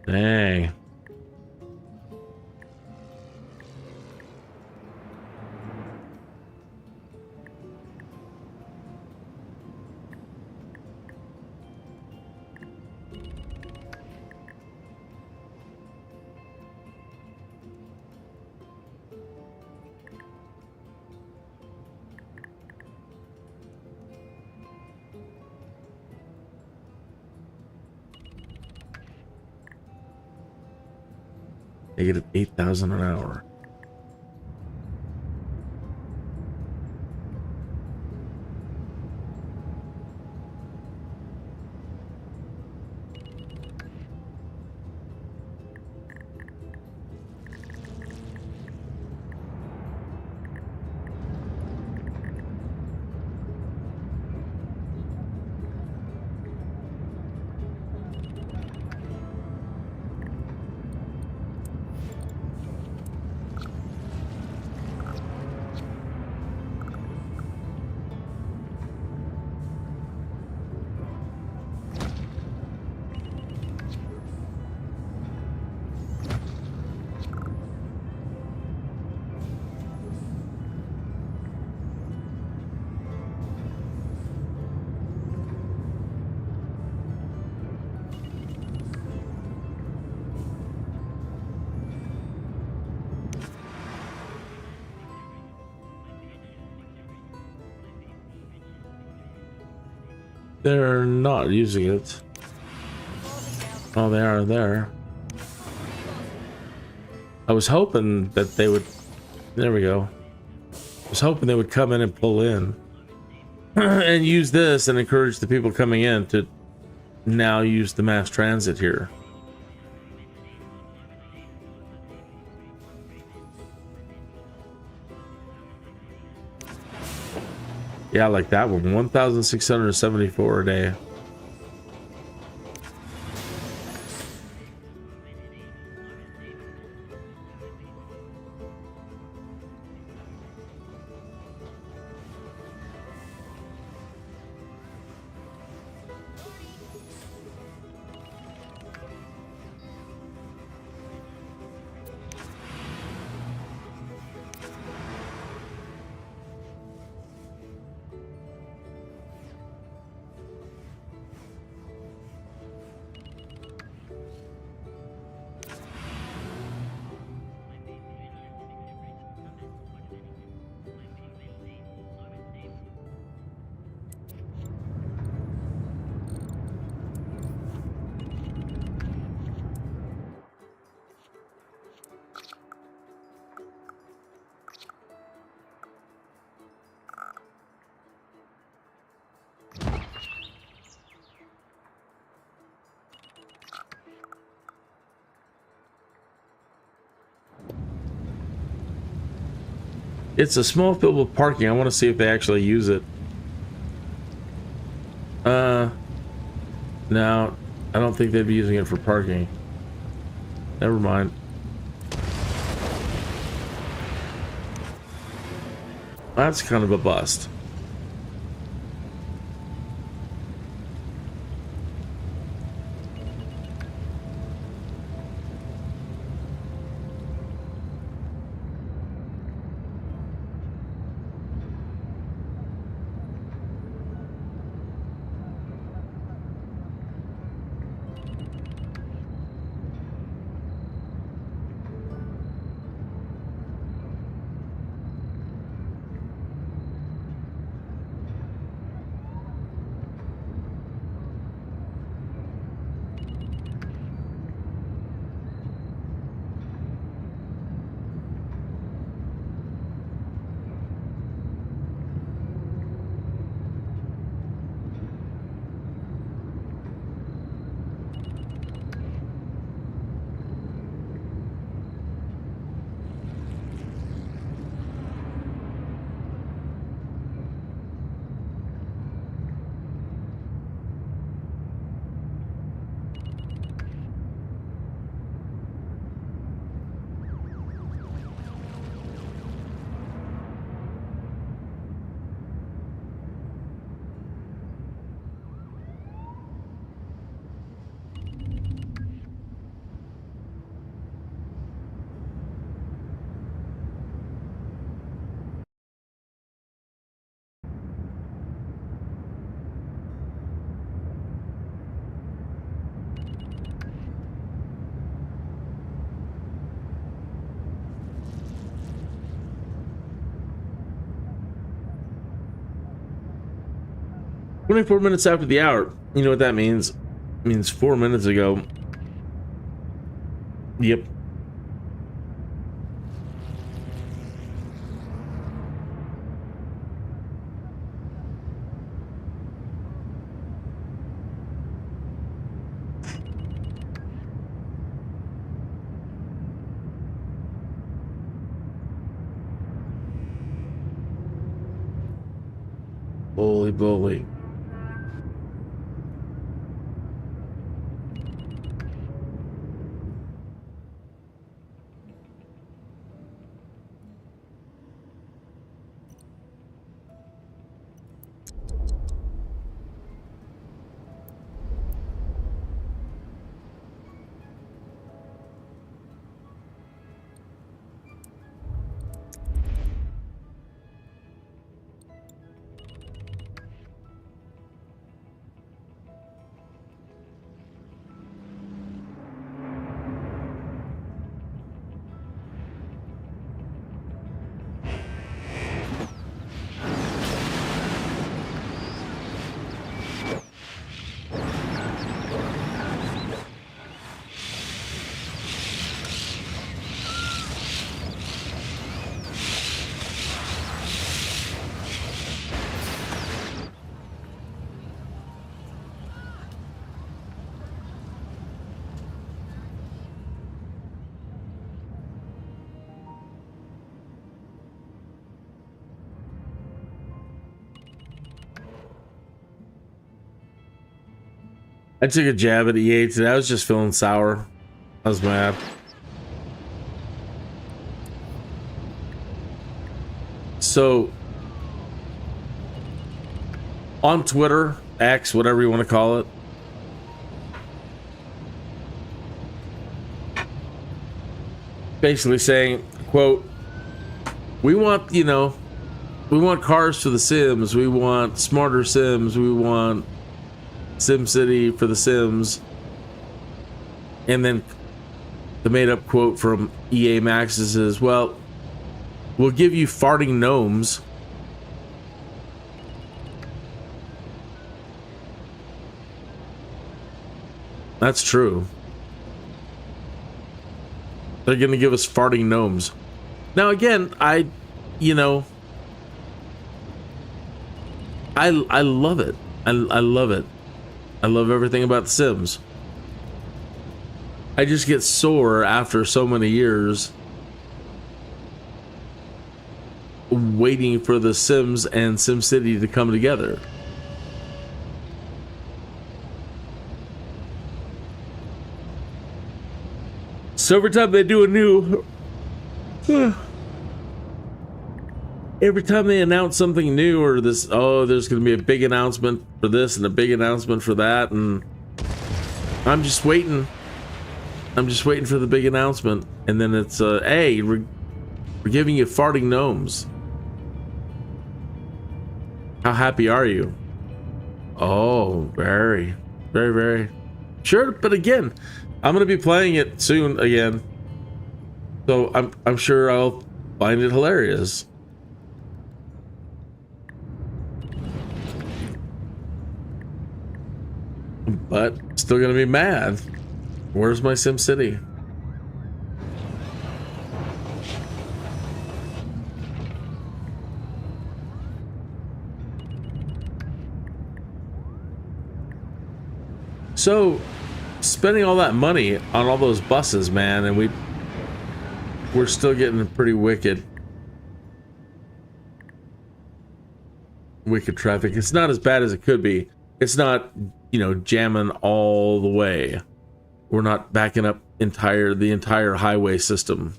Dang. Negative 8,000 an hour. They're not using it. Oh, they are there. I was hoping that they would... There we go. I was hoping they would come in and pull in. And use this and encourage the people coming in to now use the mass transit here. Yeah, like that one. 1,674 a day. It's a small field with parking. I want to see if they actually use it. No, I don't think they'd be using it for parking. Never mind. That's kind of a bust. 24 minutes after the hour. You know what that means? It means 4 minutes ago. Yep. Holy bully. I took a jab at EA today. I was just feeling sour. I was mad. So, on Twitter, X, whatever you want to call it, basically saying, quote, we want, you know, we want cars for the Sims. We want smarter Sims. We want SimCity for the Sims. And then the made up quote from EA Max is, well, we'll give you farting gnomes. That's true. They're going to give us farting gnomes. Now, again, you know, I love it. I love it. I love everything about The Sims. I just get sore after so many years waiting for The Sims and SimCity to come together. So every time they do a new... every time they announce something new, or this, oh, there's going to be a big announcement for this and a big announcement for that, and I'm just waiting. I'm just waiting for the big announcement, and then it's, hey, we're giving you farting gnomes. How happy are you? Oh, very, very, very. Sure, but again, I'm going to be playing it soon again, so I'm sure I'll find it hilarious. But still gonna be mad. Where's my SimCity? So, spending all that money on all those buses, man, and we're still getting pretty wicked traffic. It's not as bad as it could be. It's not, you know, jamming all the way. We're not backing up the entire highway system.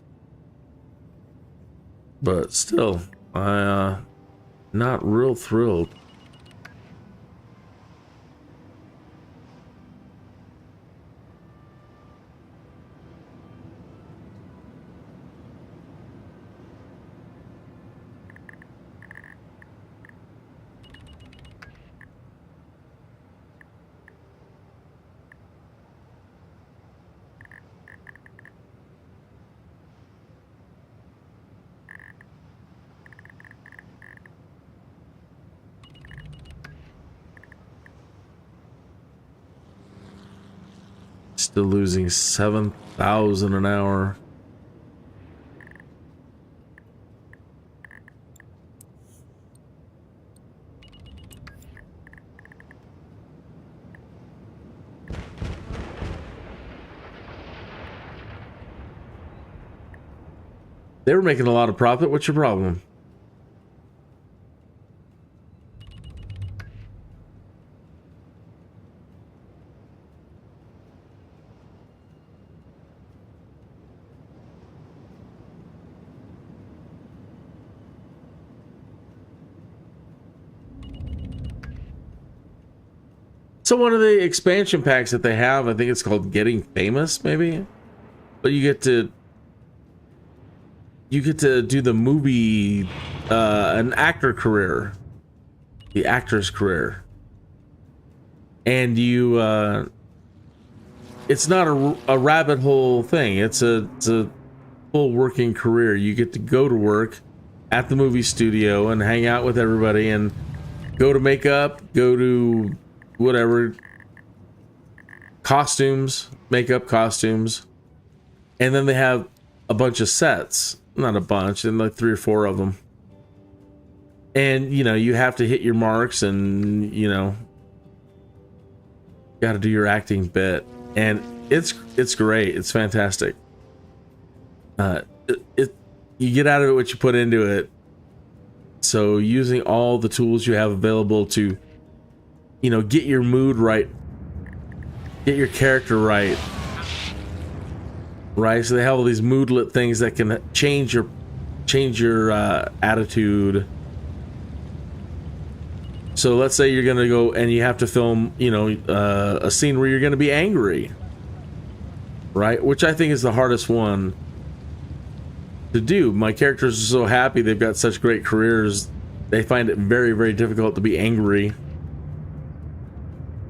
But still, not real thrilled. Still losing 7,000 an hour. They were making a lot of profit. What's your problem? So one of the expansion packs that they have, I think it's called Getting Famous, maybe? But you get to do the movie, an actor career, the actor's career. And you, it's not a rabbit hole thing. It's a full working career. You get to go to work at the movie studio and hang out with everybody and go to makeup, go to whatever, costumes, makeup, costumes. And then they have a bunch of sets. Not a bunch, and like 3 or 4 of them. And, you know, you have to hit your marks and, you know, got to do your acting bit. And it's great. It's fantastic. You get out of it what you put into it. So using all the tools you have available to, you know, get your mood right, get your character right. Right, so they have all these moodlet things that can change your attitude. So let's say you're gonna go and you have to film, you know, a scene where you're gonna be angry, right? Which I think is the hardest one to do. My characters are so happy; they've got such great careers. They find it very, very difficult to be angry.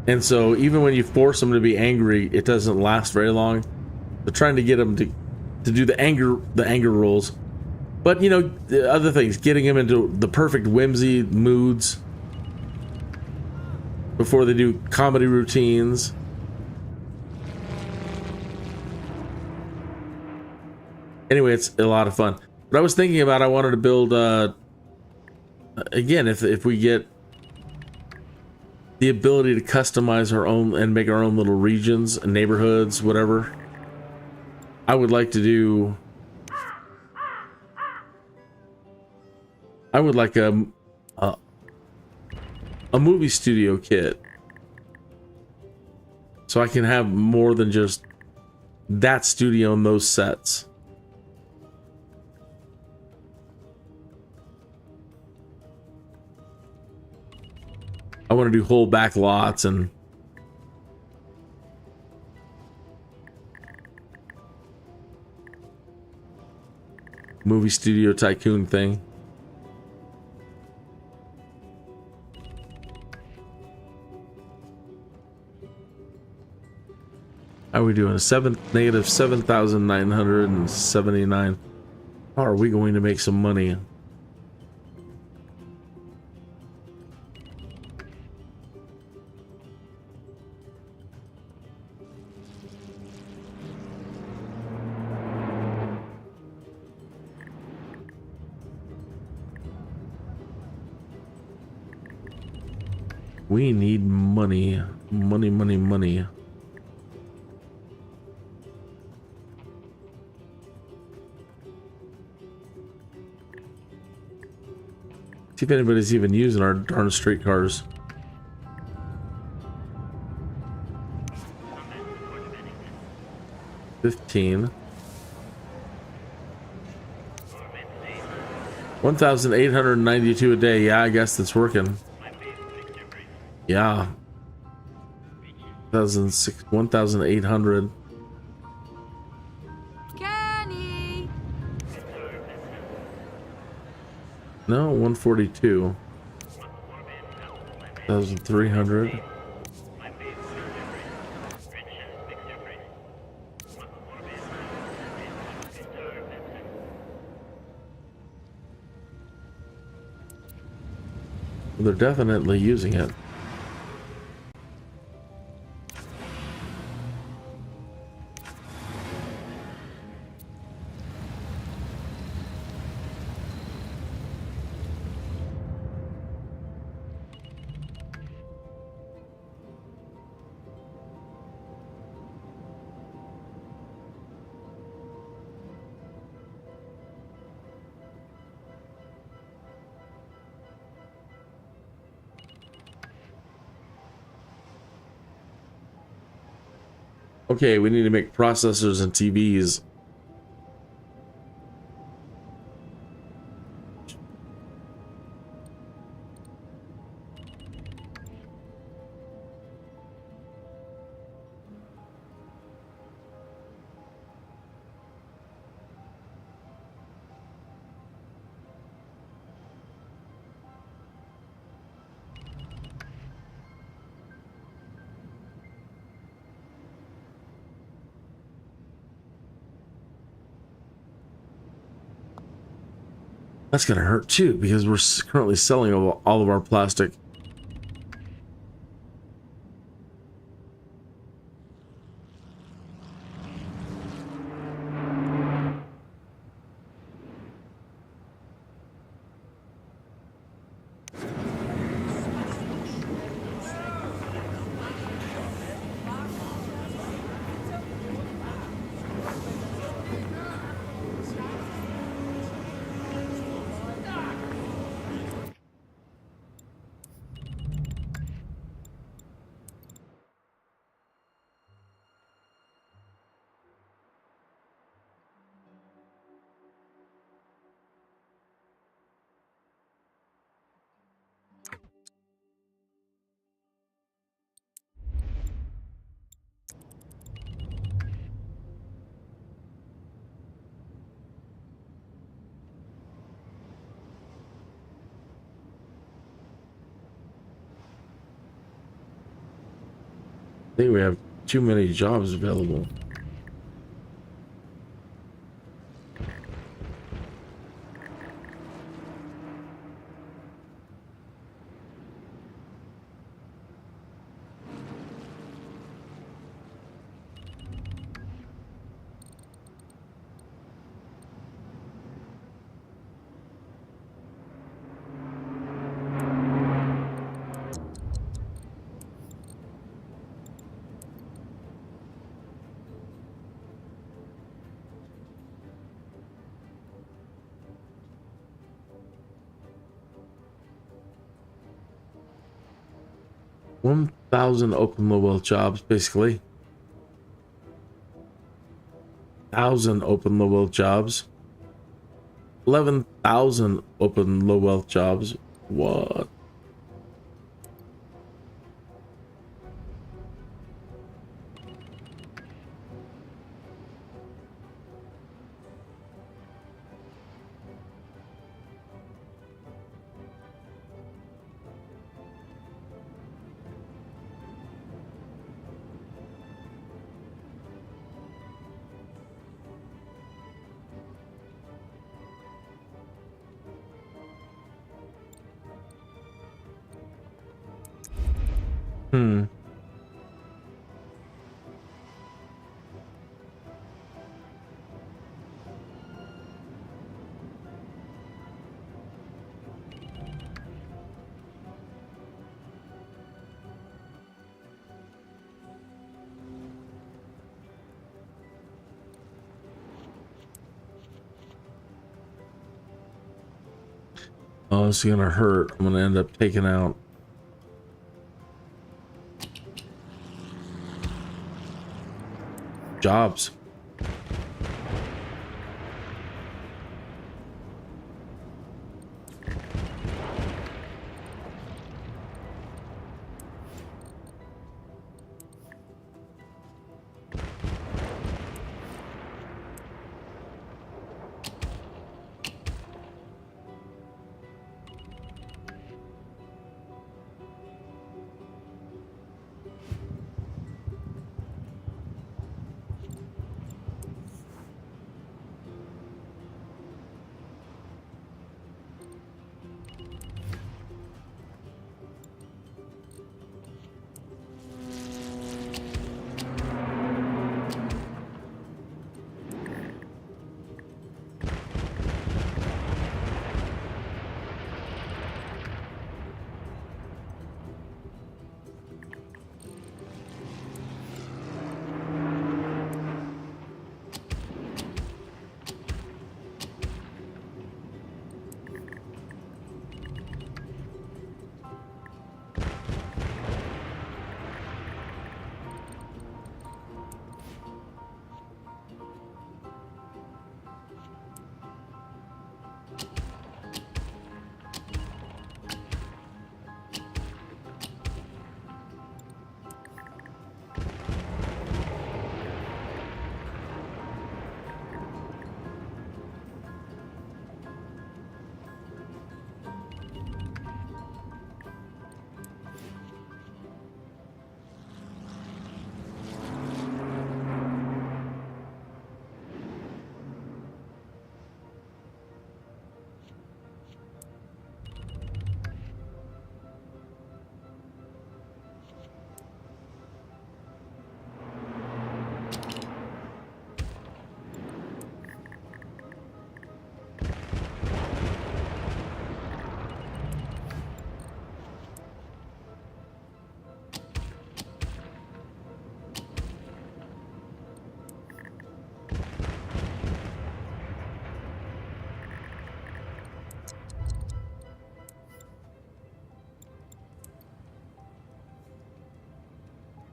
And so even when you force them to be angry, it doesn't last very long. They're trying to get them to do the anger rolls, but you know, the other things, getting them into the perfect whimsy moods before they do comedy routines. Anyway, it's a lot of fun. But I was thinking about, I wanted to build again, if we get the ability to customize our own and make our own little regions and neighborhoods, whatever. I would like to do, I would like a movie studio kit, so I can have more than just that studio and those sets. I want to do whole back lots and movie studio tycoon thing. How are we doing? Negative 7,979. How are we going to make some money? We need money. Money, money, money. See if anybody's even using our darn streetcars. $15. 1,892 a day. Yeah, I guess that's working. Yeah. 1,800. Kenny. No, 142. 1,300. They're definitely using it. Okay, we need to make processors and TVs. That's gonna hurt too, because we're currently selling all of our plastic. I think we have too many jobs available. $1,000 open low wealth jobs, basically. 1,000 open low wealth jobs. 11,000 open low wealth jobs. What? Hmm. Oh, it's gonna hurt. I'm gonna end up taking out jobs.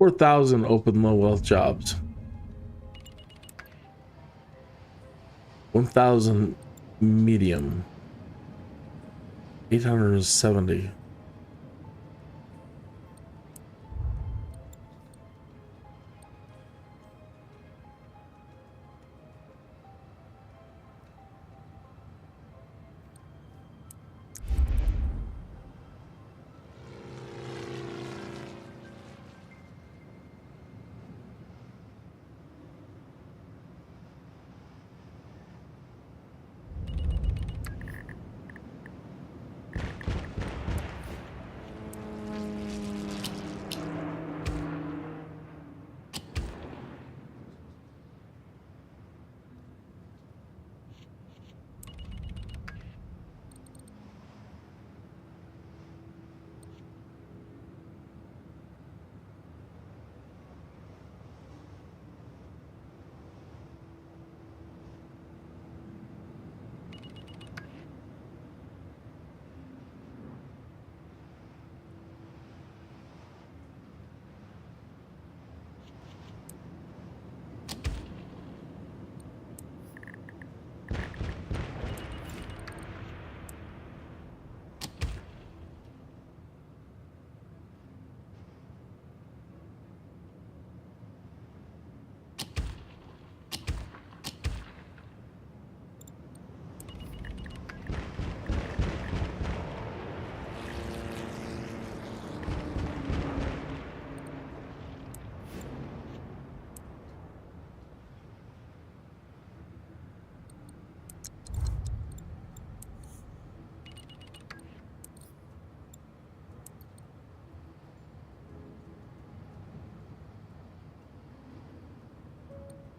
4,000 open low wealth jobs. 1,000 medium. 870.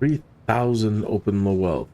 $3,000 open low wealth.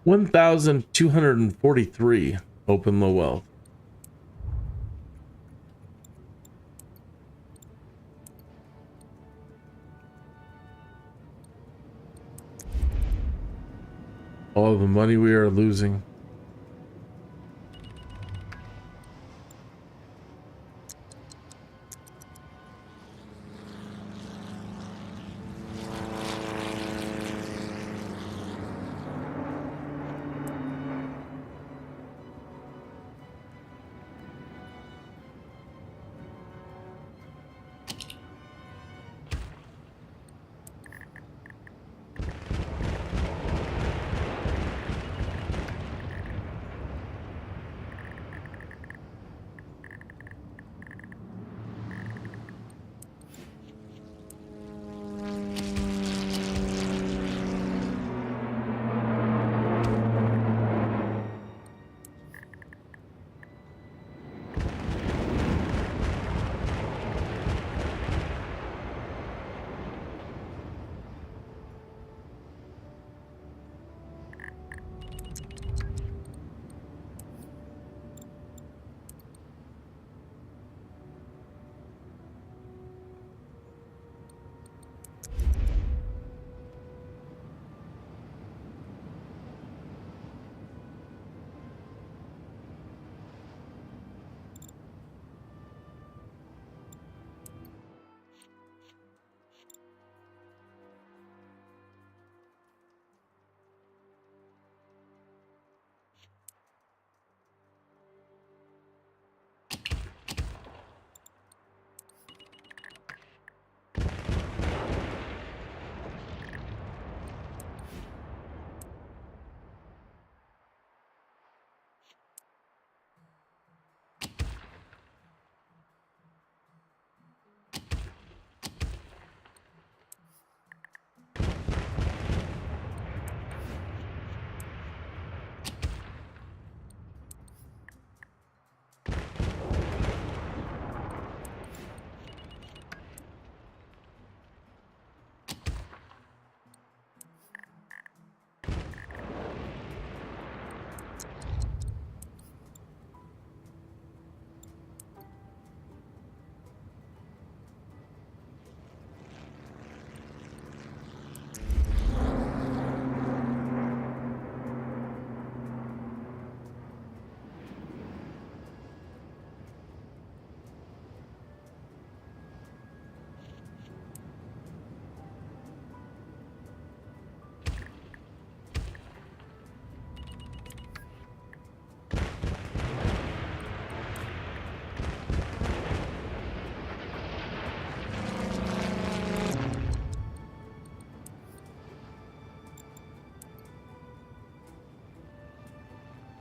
$1,243 open low wealth. All the money we are losing.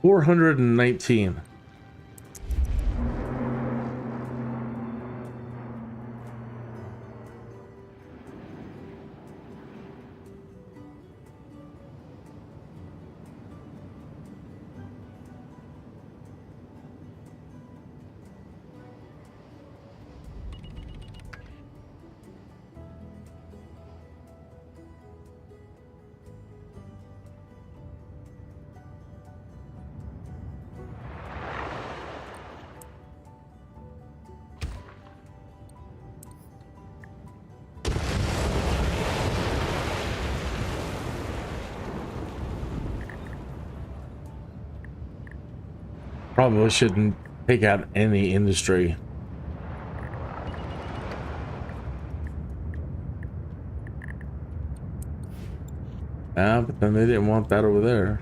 419. Probably shouldn't take out any industry. Ah, but then they didn't want that over there.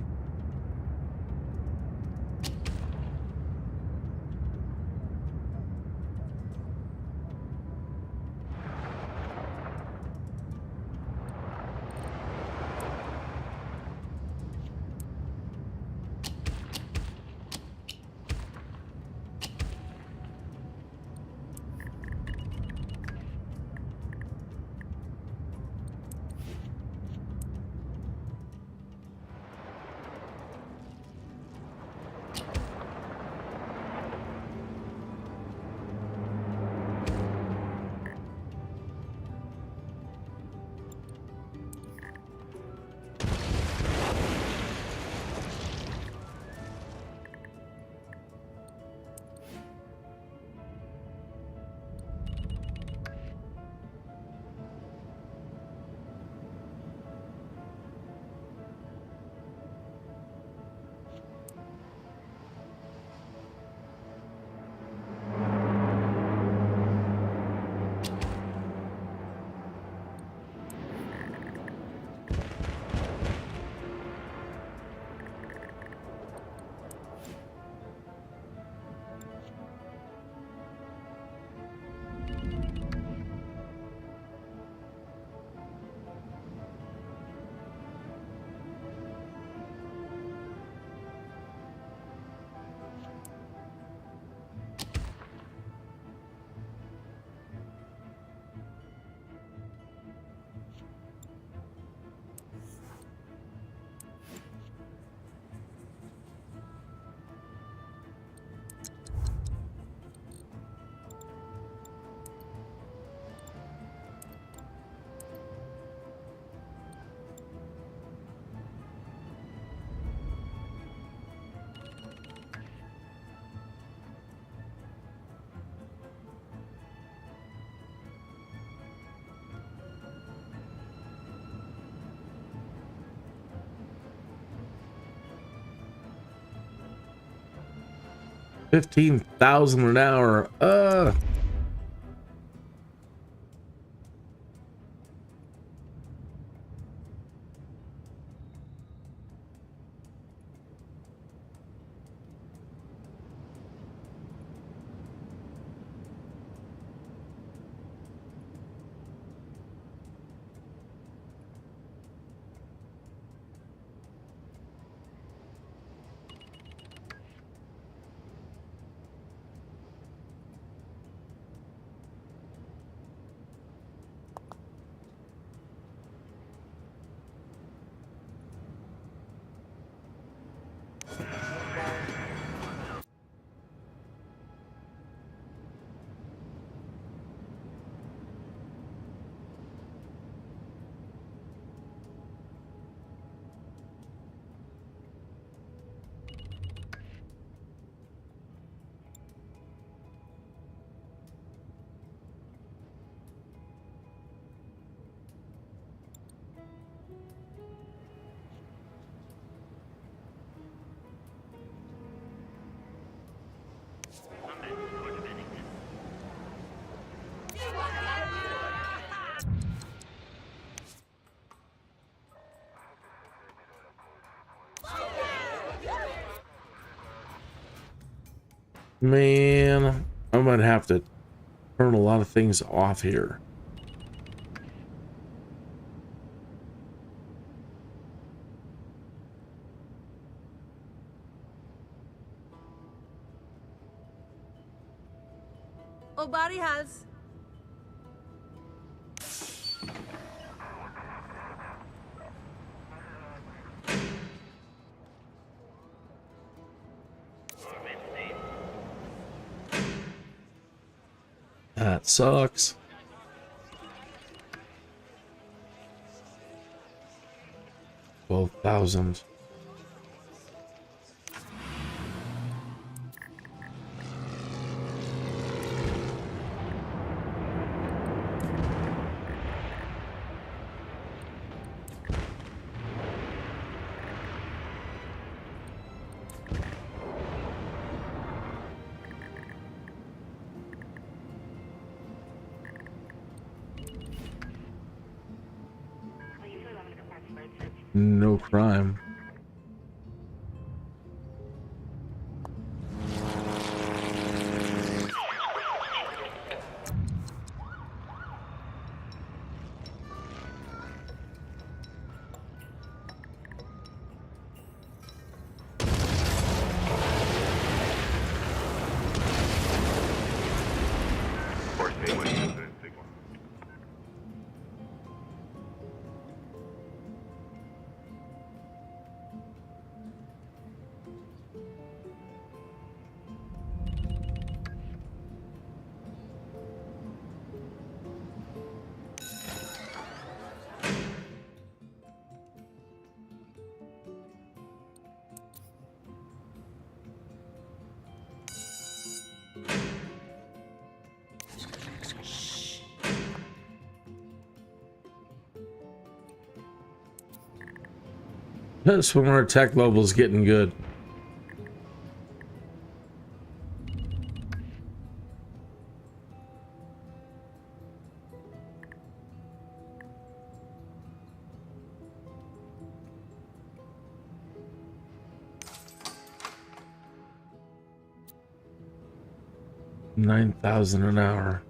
$15,000 an hour. Man, I might have to turn a lot of things off here. Oh, body has. That sucks. $12,000. No crime. That's when our tech level's getting good. $9,000 an hour.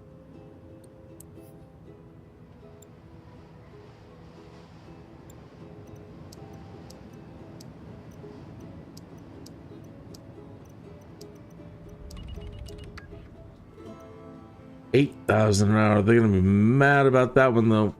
$8,000 an hour. They're gonna be mad about that one though.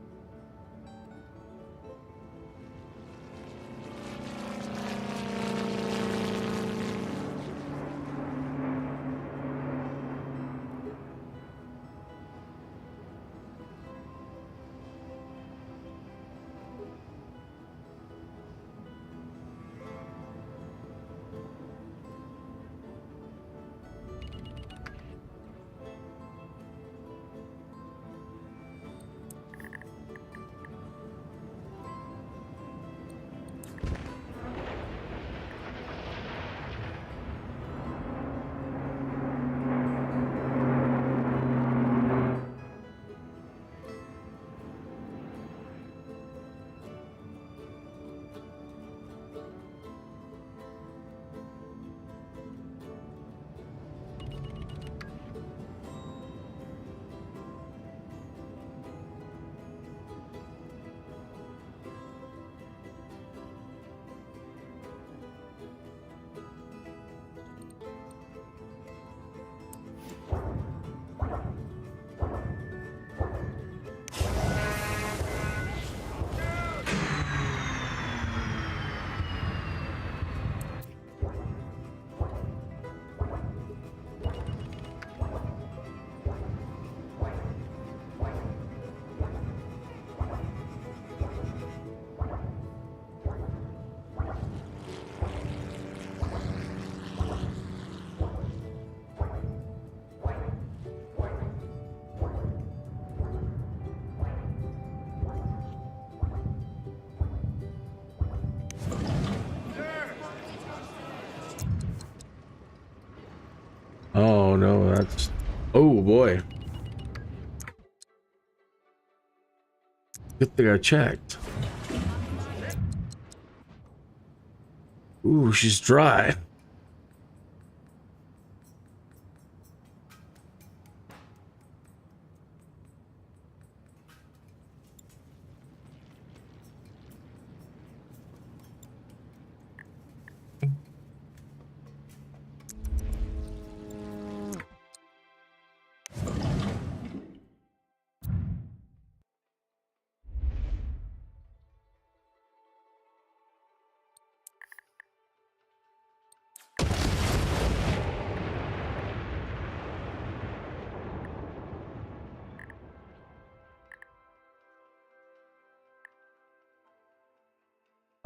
Oh no, that's... Oh boy. Good thing I checked. Ooh, she's dry.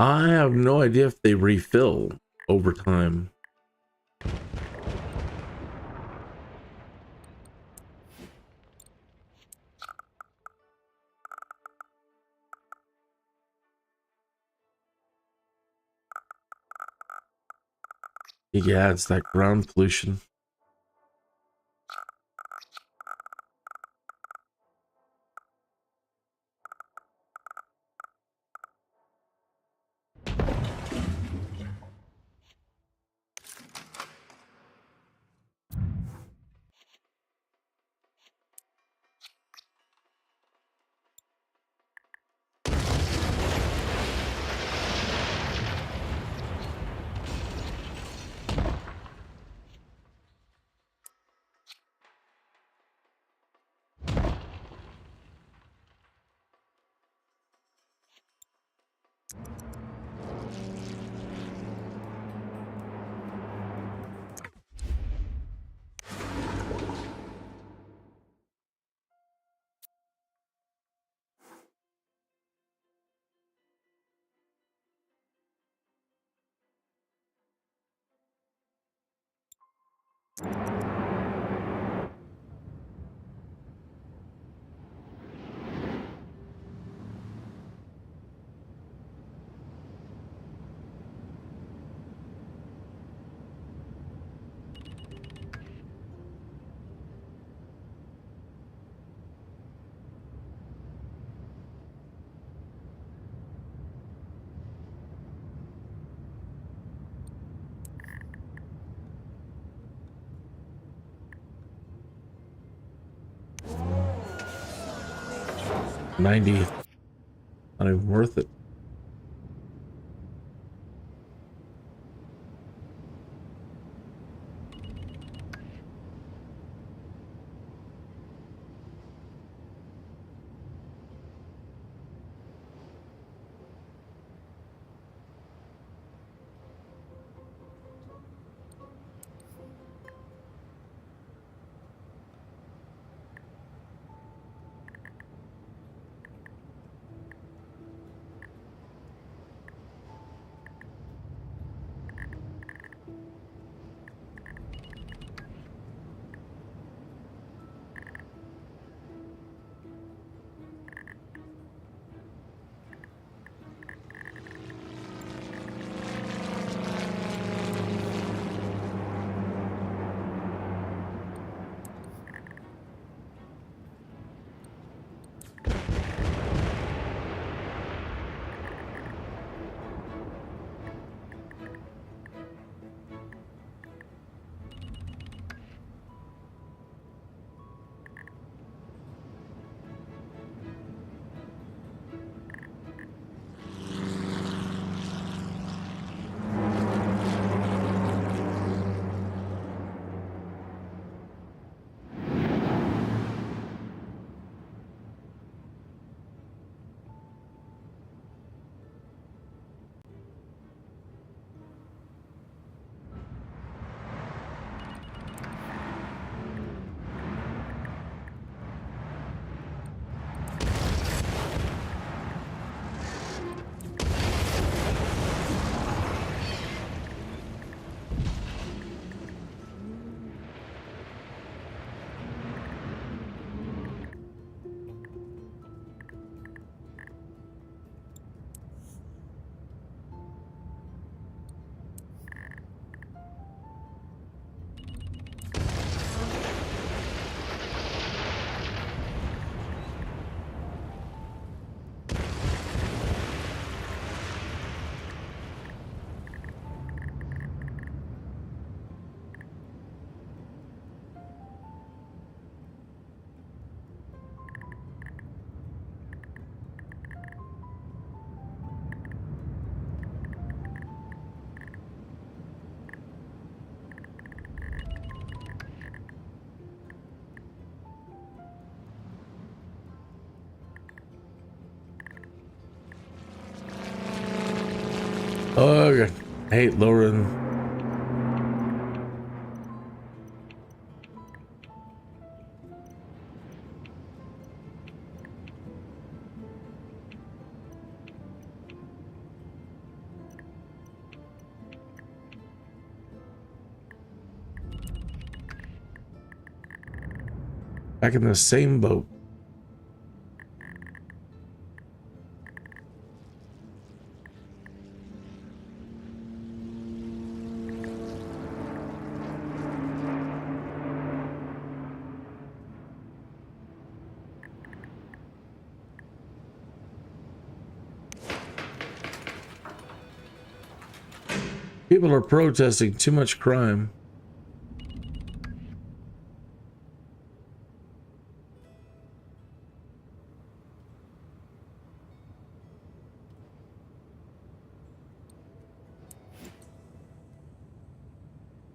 I have no idea if they refill over time. Yeah, it's that ground pollution. $90. Not even worth it. Okay. I hate lowering. Back in the same boat. People are protesting too much crime.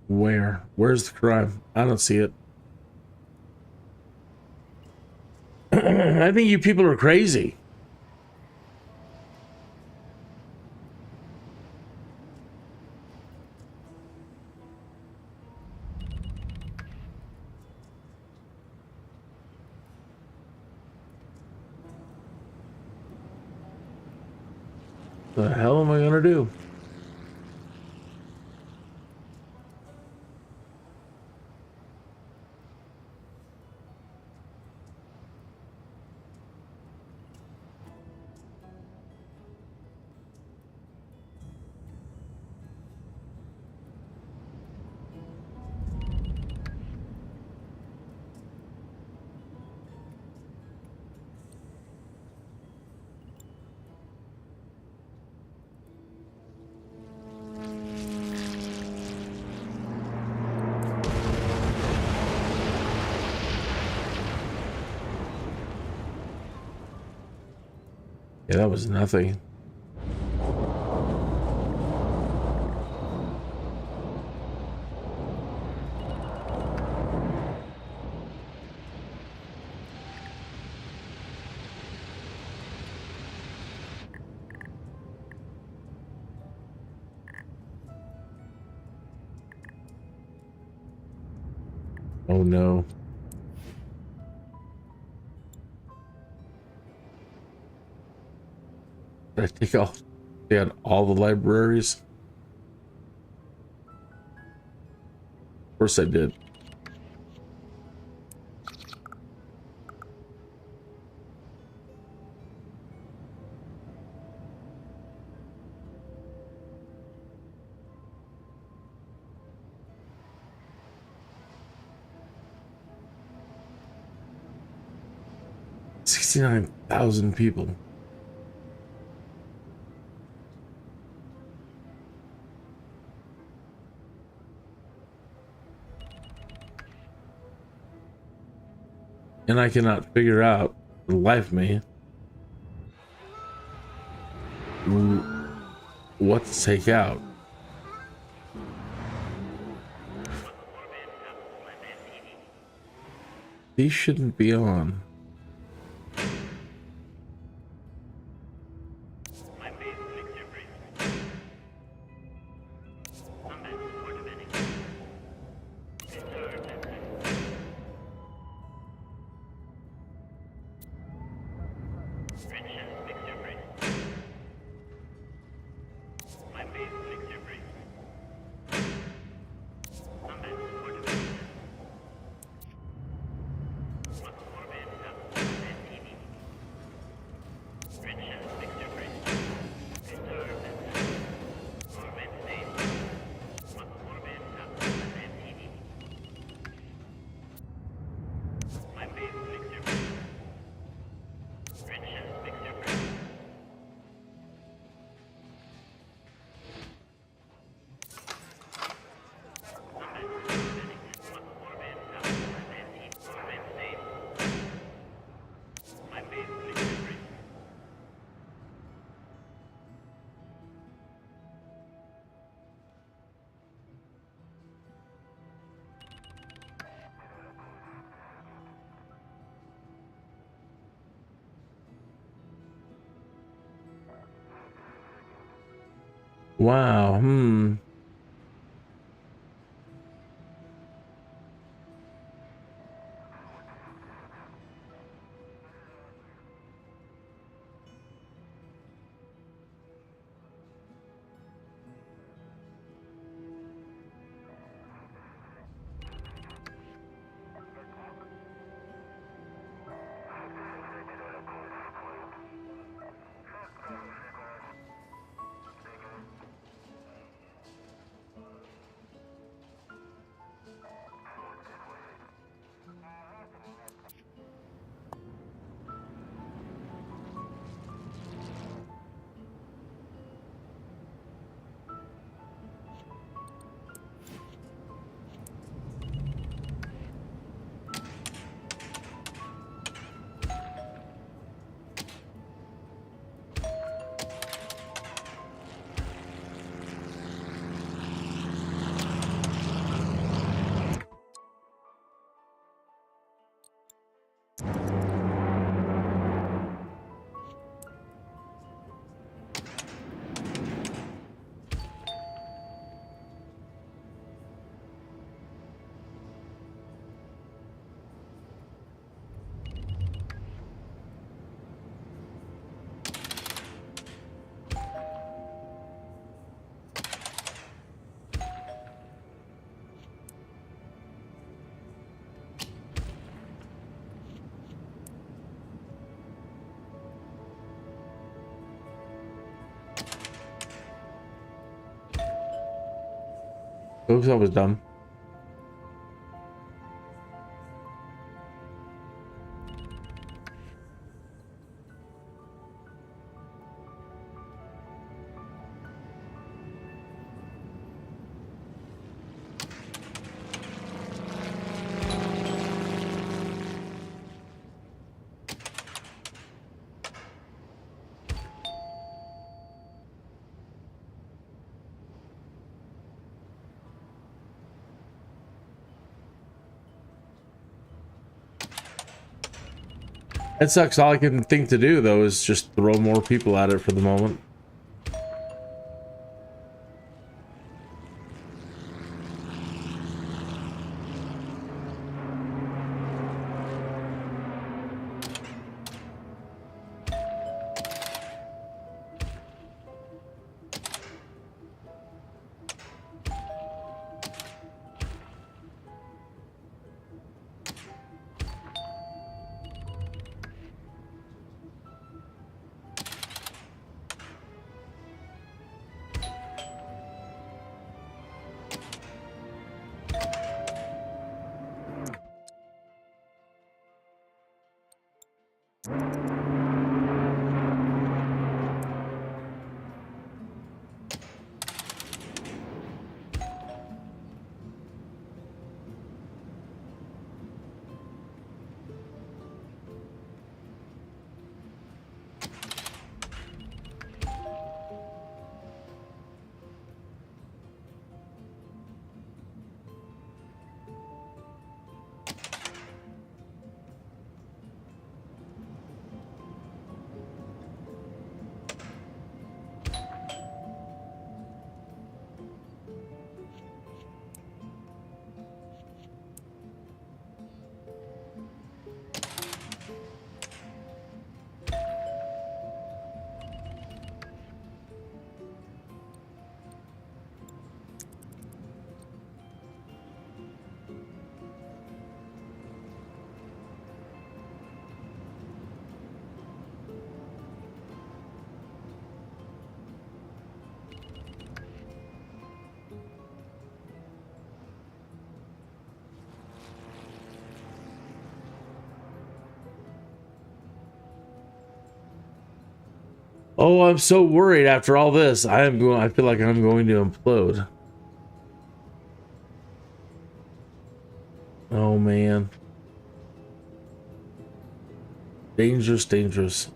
Where? Where's the crime? I don't see it. I think you people are crazy. The hell am I gonna do? Yeah, that was nothing. Oh no. Did I take off? They had all the libraries? Of course I did. $69,000 people. And I cannot figure out, for the life of me, what to take out. These shouldn't be on. Wow, Oops, I was dumb. It sucks. All I can think to do, though, is just throw more people at it for the moment. Oh, I'm so worried after all this. I feel like I'm going to implode. Oh man. Dangerous, dangerous.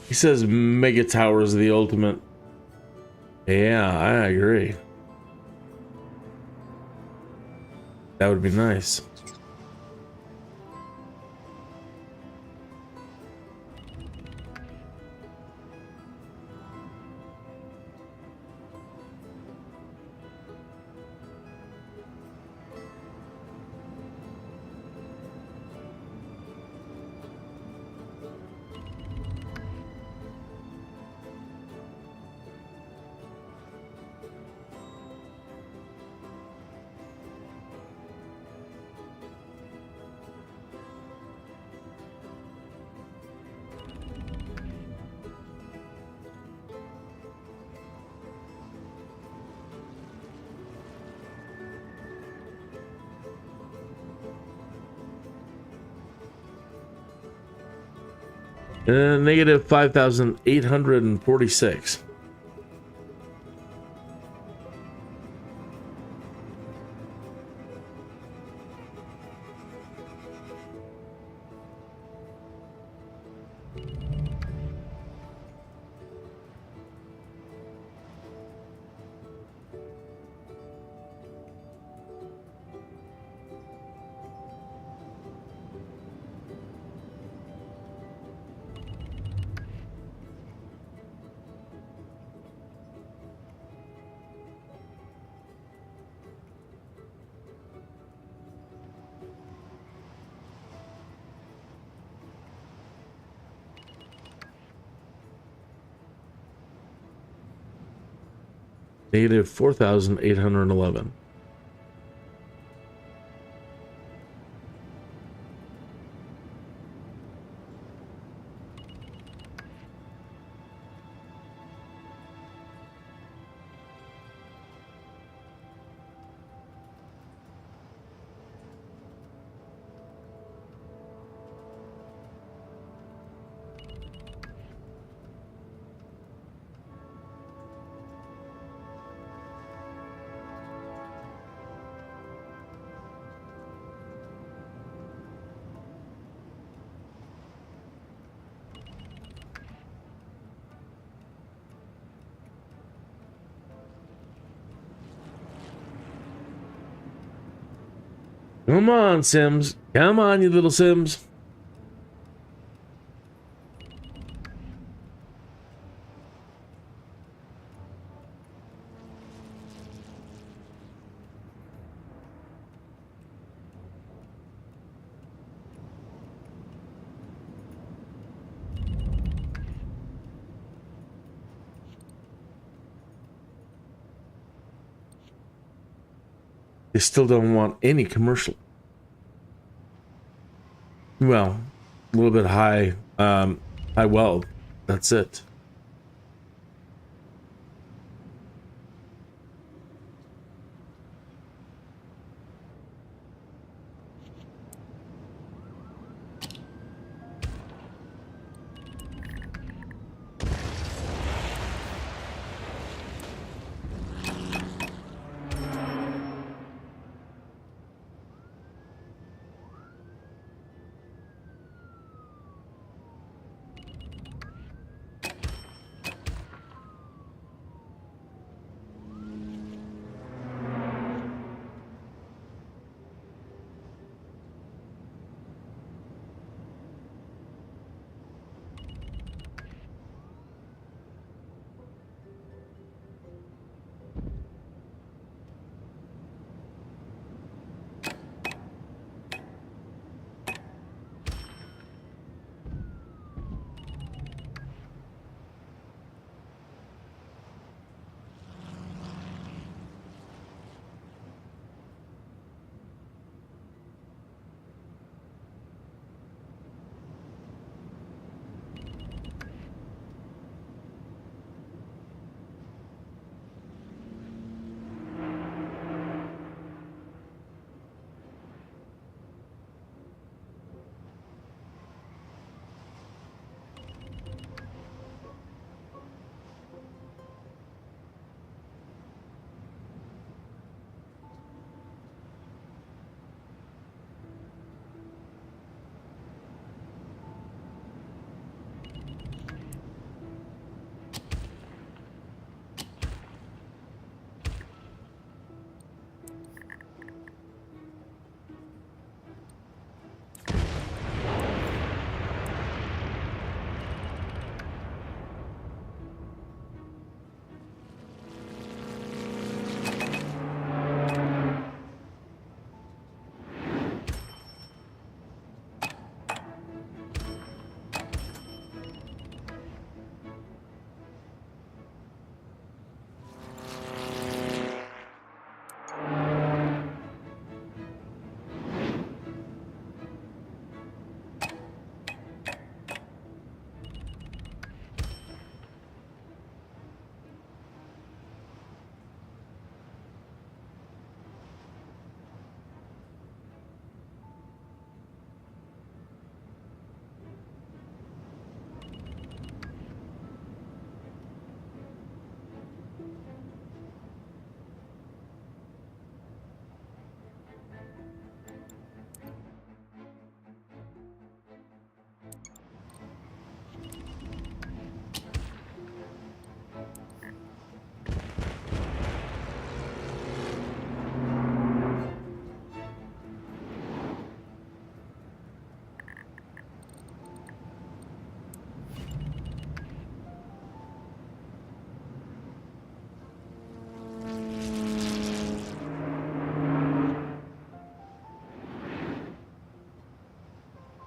He says Mega Tower's the ultimate. Yeah, I agree. That would be nice. Negative 5,846. Negative 4,811. Come on, Sims. Come on, you little Sims. They still don't want any commercial. Well, a little bit high wealth. That's it.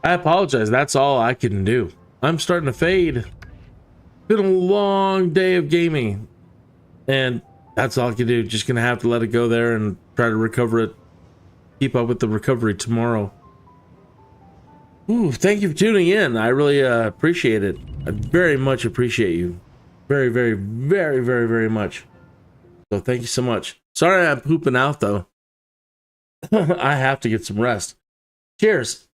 I apologize. That's all I can do. I'm starting to fade. Been a long day of gaming, and That's all I can do. Just gonna have to let it go there and try to recover it. Keep up with the recovery tomorrow. Ooh, thank you for tuning in. I really appreciate it. I very much appreciate you. Very, very, very, very, very much. So thank you so much. Sorry I'm pooping out though. I have to get some rest. Cheers.